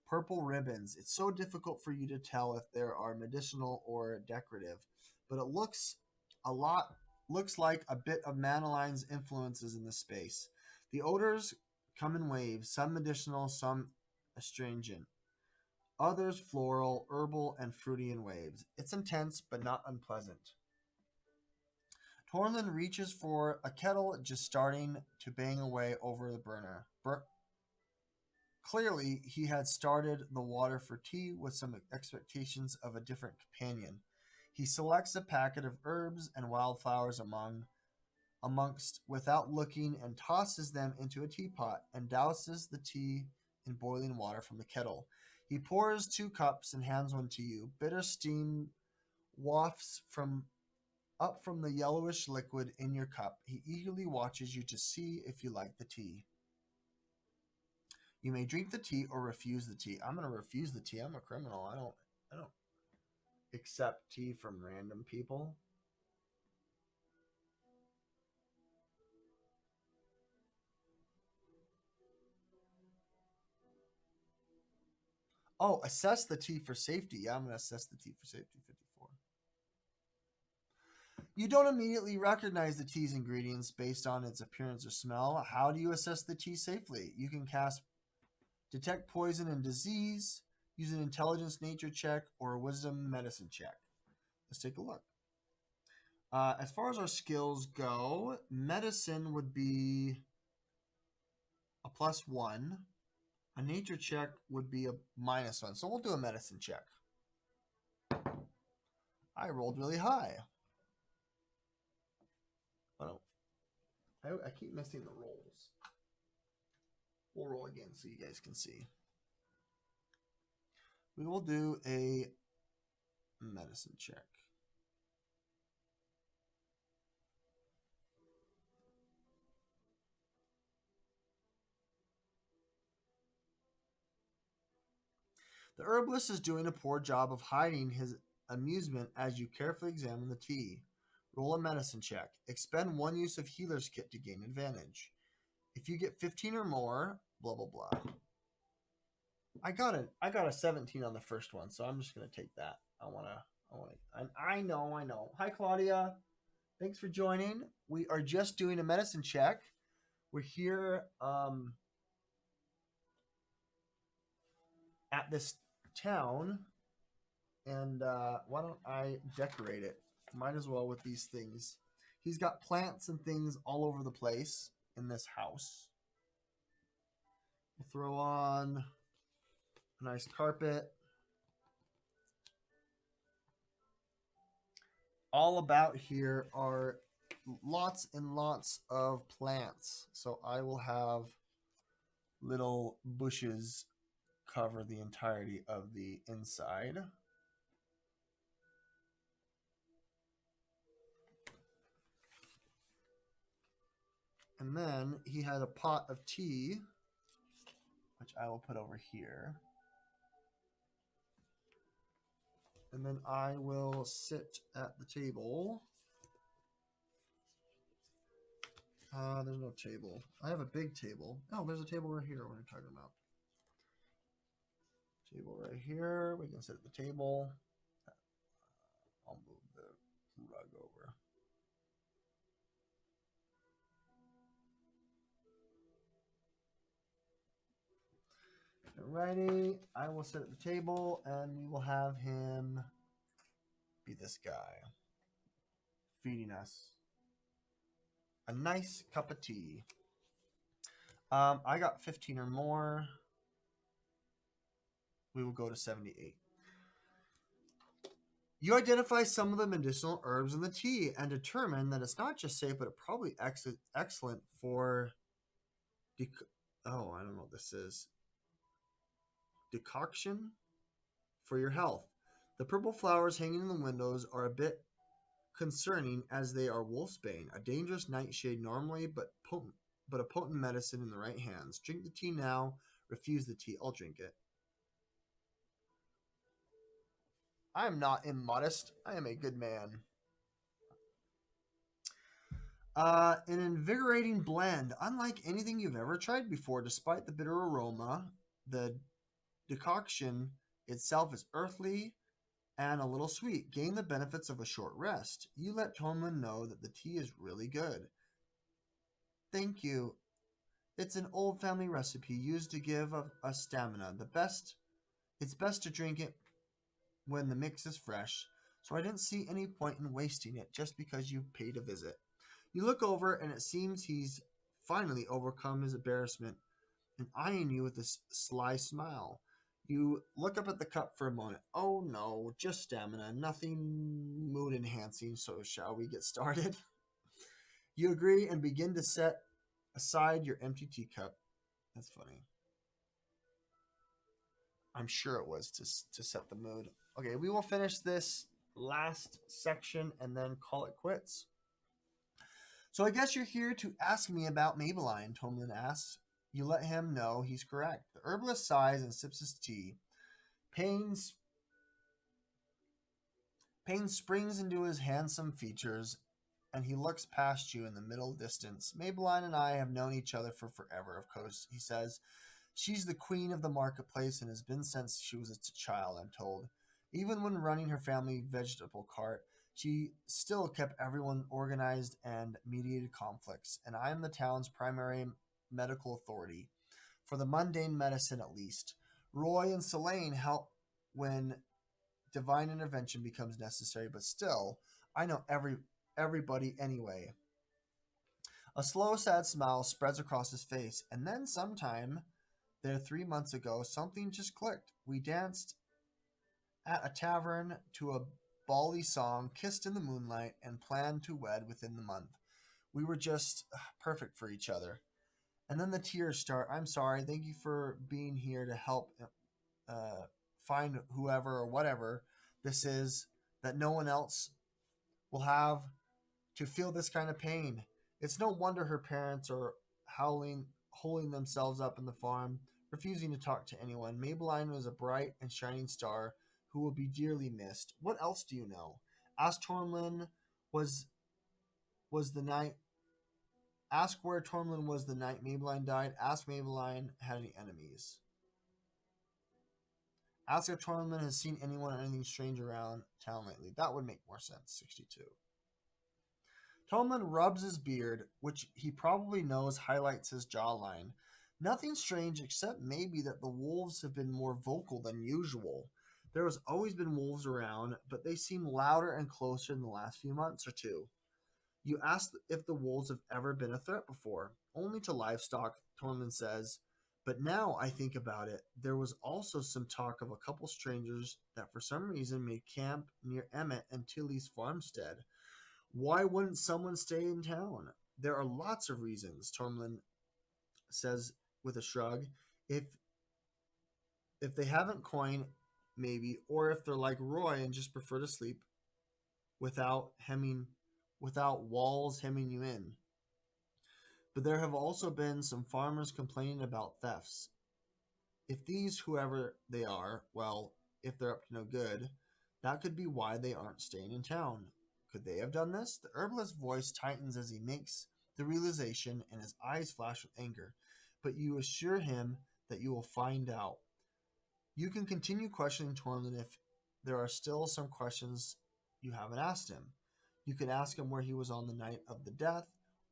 purple ribbons. It's so difficult for you to tell if they are medicinal or decorative, but it a lot looks like a bit of Manaline's influences in the space. The odors come in waves, some medicinal, some astringent, others floral, herbal, and fruity in waves. It's intense, but not unpleasant. Torlin reaches for a kettle just starting to bang away over the burner. Clearly, he had started the water for tea with some expectations of a different companion. He selects a packet of herbs and wildflowers amongst without looking and tosses them into a teapot and douses the tea in boiling water from the kettle. He pours 2 cups and hands one to you. Bitter steam wafts from the yellowish liquid in your cup. He eagerly watches you to see if you like the tea. You may drink the tea or refuse the tea. I'm going to refuse the tea. I'm a criminal. I don't accept tea from random people. Oh, assess the tea for safety. Yeah, I'm going to assess the tea for safety. 54. You don't immediately recognize the tea's ingredients based on its appearance or smell. How do you assess the tea safely? You can cast detect poison and disease, use an intelligence nature check, or a wisdom medicine check. Let's take a look. As far as our skills go, medicine would be a +1. A nature check would be a -1. So we'll do a medicine check. I rolled really high. Oh, I keep missing the rolls. We'll roll again so you guys can see. We will do a medicine check. The herbalist is doing a poor job of hiding his amusement as you carefully examine the tea. Roll a medicine check. Expend 1 use of healer's kit to gain advantage. If you get 15 or more, blah blah blah. I got a 17 on the first one, so I'm just gonna take that. I know. Hi Claudia. Thanks for joining. We are just doing a medicine check. We're here at this town, and why don't I decorate it? Might as well with these things. He's got plants and things all over the place in this house. We'll throw on a nice carpet. All about here are lots and lots of plants. So I will have little bushes cover the entirety of the inside. And then he had a pot of tea, which I will put over here. And then I will sit at the table. There's no table. I have a big table. Oh, there's a table right here. What are you talking about? Table right here. We can sit at the table. I'll move the rug over. Alrighty, I will sit at the table and we will have him be this guy, feeding us a nice cup of tea. I got 15 or more. We will go to 78. You identify some of the medicinal herbs in the tea and determine that it's not just safe, but it probably excellent for I don't know what this is. Decoction for your health. The purple flowers hanging in the windows are a bit concerning as they are wolfsbane, a dangerous nightshade normally, but a potent medicine in the right hands. Drink the tea now. Refuse the tea. I'll drink it. I am not immodest. I am a good man. An invigorating blend, unlike anything you've ever tried before. Despite the bitter aroma, the decoction itself is earthly and a little sweet. Gain the benefits of a short rest. You let Tomlin know that the tea is really good. Thank you. It's an old family recipe used to give us stamina. It's best to drink it when the mix is fresh, so I didn't see any point in wasting it just because you paid a visit. You look over, and it seems he's finally overcome his embarrassment and eyeing you with a sly smile. You look up at the cup for a moment. Oh no, just stamina, nothing mood enhancing, so shall we get started? You agree and begin to set aside your empty teacup. That's funny. I'm sure it was to set the mood. Okay, we will finish this last section and then call it quits. So I guess you're here to ask me about Maybelline, Tomlin asks. You let him know he's correct. The herbalist sighs and sips his tea. Pain springs into his handsome features, and he looks past you in the middle distance. Maybelline and I have known each other for forever, of course, he says. She's the queen of the marketplace and has been since she was a child, I'm told. Even when running her family vegetable cart, she still kept everyone organized and mediated conflicts, and I am the town's primary medical authority, for the mundane medicine at least. Roy and Selene help when divine intervention becomes necessary, but still, I know everybody anyway. A slow, sad smile spreads across his face, and then sometime there 3 months ago, something just clicked. We danced at a tavern to a bally song, kissed in the moonlight, and planned to wed within the month. We were just perfect for each other. And then the tears start. I'm sorry. Thank you for being here to help uh, find whoever or whatever this is that no one else will have to feel this kind of pain. It's no wonder her parents are holding themselves up in the farm, refusing to talk to anyone. Maybelline was a bright and shining star who will be dearly missed. What else do you know? Ask Tormlin was was the night. Ask where Tormlin was the night Maybelline died. Ask Maybelline had any enemies. Ask if Tormlin has seen anyone or anything strange around town lately. That would make more sense. 62. Tomlin rubs his beard, which he probably knows highlights his jawline. Nothing strange except maybe that the wolves have been more vocal than usual. There has always been wolves around, but they seem louder and closer in the last few months or two. You ask if the wolves have ever been a threat before. Only to livestock, Tormund says. But now I think about it, there was also some talk of a couple strangers that for some reason made camp near Emmett and Tilly's farmstead. Why wouldn't someone stay in town? There are lots of reasons, Tormlin says with a shrug. If they haven't coin, maybe, or if they're like Roy and just prefer to sleep without without walls hemming you in. But there have also been some farmers complaining about thefts. If these, whoever they are, well, if they're up to no good, that could be why they aren't staying in town. Could they have done this? The herbalist's voice tightens as he makes the realization, and his eyes flash with anger. But you assure him that you will find out. You can continue questioning Tormund if there are still some questions you haven't asked him. You could ask him where he was on the night of the death,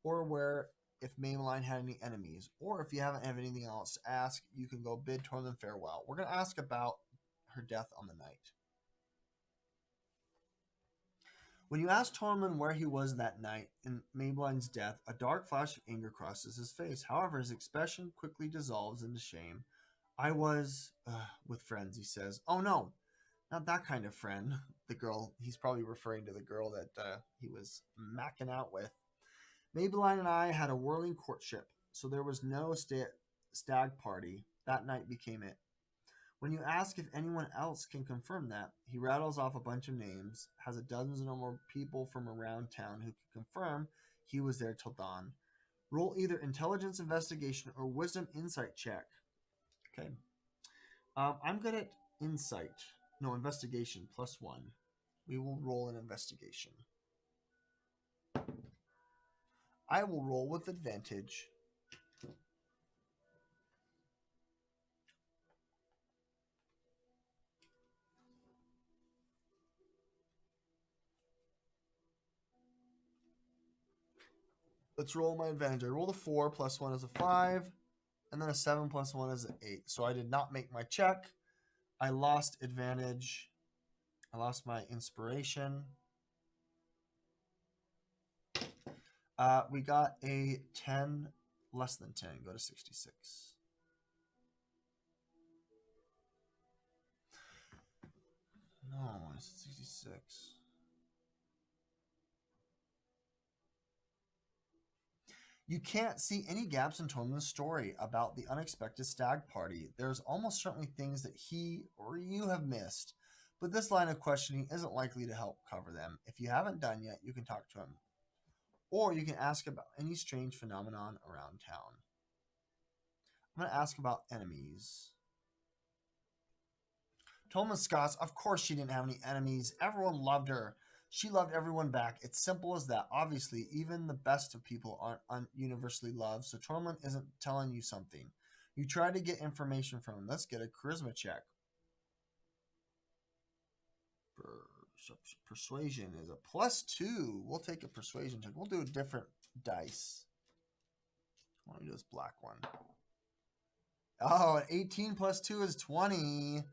or where if Maybelline had any enemies, or if you haven't have anything else to ask, you can go bid Tormund farewell. We're going to ask about her death on the night. When you ask Tormund where he was that night in Maybelline's death, a dark flash of anger crosses his face. However, his expression quickly dissolves into shame. I was with friends, he says. Oh no, not that kind of friend. The girl, he's probably referring to the girl that he was macking out with. Maybelline and I had a whirling courtship, so there was no stag party. That night became it. When you ask if anyone else can confirm that, he rattles off a bunch of names, has a dozen or more people from around town who can confirm he was there till dawn. Roll either intelligence investigation or wisdom insight check. Okay. I'm good at insight. No, investigation, +1. We will roll an investigation. I will roll with advantage. Let's roll my advantage. I rolled a 4, +1 is a 5, and then a 7 +1 is an 8. So I did not make my check. I lost advantage. I lost my inspiration. We got a 10, less than 10. Go to 66. No, it's 66. You can't see any gaps in Tormund's story about the unexpected stag party. There's almost certainly things that he or you have missed, but this line of questioning isn't likely to help cover them. If you haven't done yet, you can talk to him, or you can ask about any strange phenomenon around town. I'm going to ask about enemies. Tolman Scots, of course she didn't have any enemies. Everyone loved her. She loved everyone back. It's simple as that. Obviously, even the best of people aren't universally loved, so Tormund isn't telling you something. You try to get information from him. Let's get a charisma check. Persuasion is a +2. We'll take a persuasion check. We'll do a different dice. Let me do this black one. Oh, an 18 plus 2 is 20.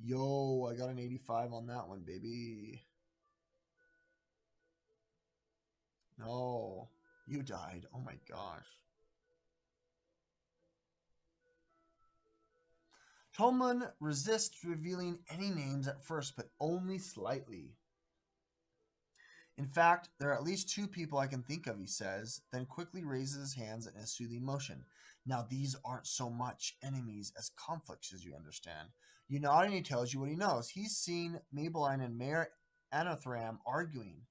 Yo, I got an 85 on that one, baby. No, you died. Oh my gosh. Tolman resists revealing any names at first, but only slightly. In fact, there are at least 2 people I can think of, he says, then quickly raises his hands in a soothing motion. Now, these aren't so much enemies as conflicts, as you understand. You nod and he tells you what he knows. He's seen Maybelline and Mayor Anathram arguing,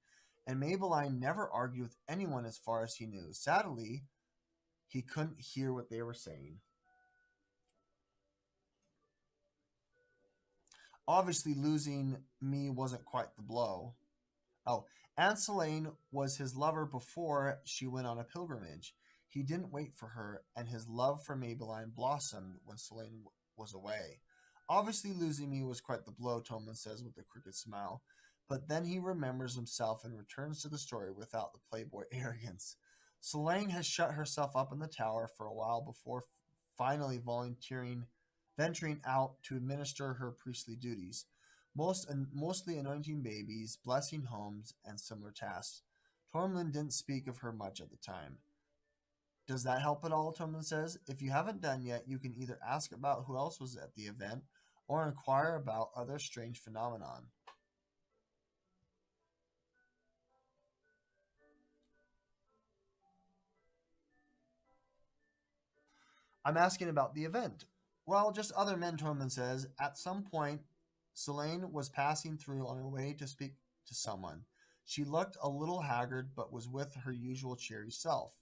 and Maybelline never argued with anyone as far as he knew. Sadly, he couldn't hear what they were saying. Obviously, losing me wasn't quite the blow. Oh, Aunt Selene was his lover before she went on a pilgrimage. He didn't wait for her, and his love for Maybelline blossomed when Selene was away. Obviously, losing me was quite the blow, Tolman says with a crooked smile. But then he remembers himself and returns to the story without the playboy arrogance. Selene has shut herself up in the tower for a while before finally venturing out to administer her priestly duties, mostly anointing babies, blessing homes, and similar tasks. Tormund didn't speak of her much at the time. Does that help at all? Tormund says. If you haven't done yet, you can either ask about who else was at the event or inquire about other strange phenomenon. I'm asking about the event. Well, just other men, Tormund says. At some point, Selene was passing through on her way to speak to someone. She looked a little haggard, but was with her usual cheery self.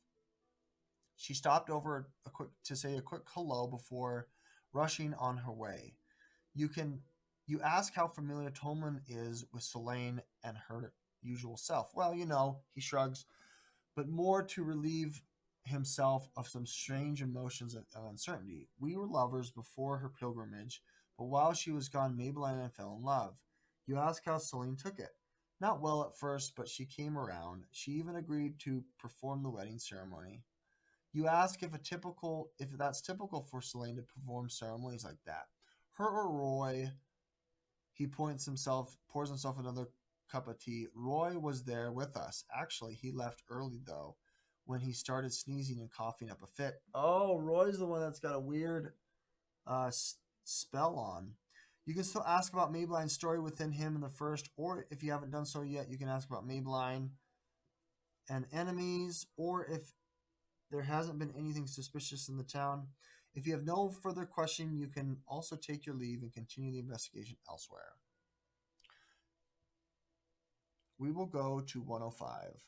She stopped over to say a quick hello before rushing on her way. You ask how familiar Tolman is with Selene and her usual self. Well, he shrugs, but more to relieve himself of some strange emotions of uncertainty. We were lovers before her pilgrimage, but while she was gone, Maybelline and I fell in love. You ask how Selene took it. Not well at first, but she came around. She even agreed to perform the wedding ceremony. You ask if that's typical for Selene to perform ceremonies like that. Her or Roy, he pours himself another cup of tea. Roy was there with us. Actually, he left early though, when he started sneezing and coughing up a fit. Oh, Roy's the one that's got a weird spell on. You can still ask about Maybelline's story within him in the first, or if you haven't done so yet, you can ask about Maybelline and enemies, or if there hasn't been anything suspicious in the town. If you have no further question, you can also take your leave and continue the investigation elsewhere. We will go to 105.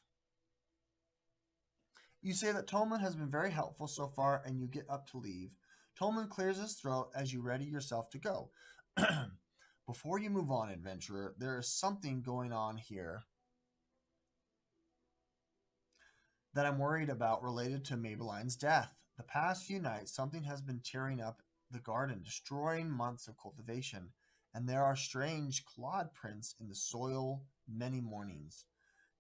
You say that Tolman has been very helpful so far, and you get up to leave. Tolman clears his throat as you ready yourself to go. Before you move on, adventurer, there is something going on here that I'm worried about related to Maybelline's death. The past few nights, something has been tearing up the garden, destroying months of cultivation, and there are strange clawed prints in the soil many mornings.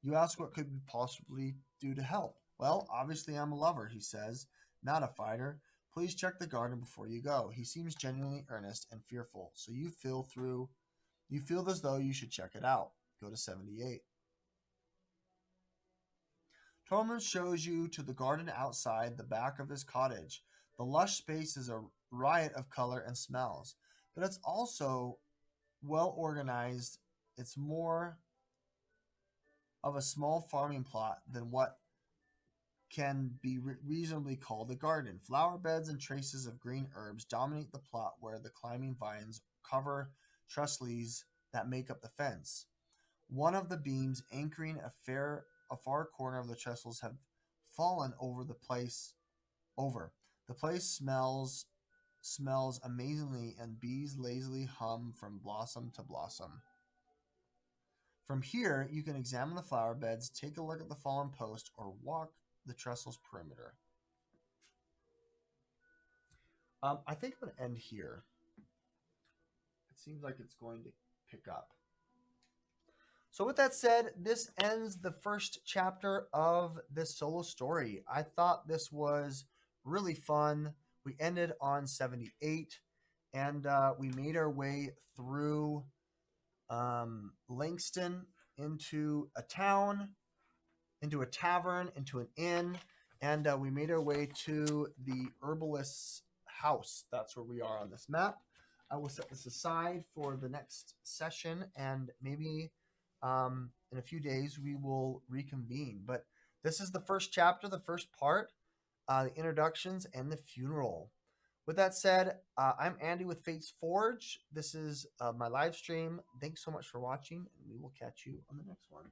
You ask what could we possibly do to help. Well, obviously I'm a lover, he says, not a fighter. Please check the garden before you go. He seems genuinely earnest and fearful, so you feel as though you should check it out. Go to 78. Tormund shows you to the garden outside the back of his cottage. The lush space is a riot of color and smells, but it's also well organized. It's more of a small farming plot than what can be reasonably called a garden. Flower beds and traces of green herbs dominate the plot where the climbing vines cover trellises that make up the fence. One of the beams anchoring a far corner of the trestles have fallen over the place. The place smells amazingly, and bees lazily hum from blossom to blossom. From here, you can examine the flower beds, take a look at the fallen post, or walk the trestles perimeter. I think I'm going to end here. It seems like it's going to pick up. So with that said, this ends the first chapter of this solo story. I thought this was really fun. We ended on 78, and we made our way through Langston into a town, into a tavern, into an inn, and we made our way to the herbalist's house. That's where we are on this map. I will set this aside for the next session, and maybe in a few days we will reconvene. But this is the first chapter, the first part, the introductions, and the funeral. With that said, I'm Andy with Fate's Forge. This is my live stream. Thanks so much for watching, and we will catch you on the next one.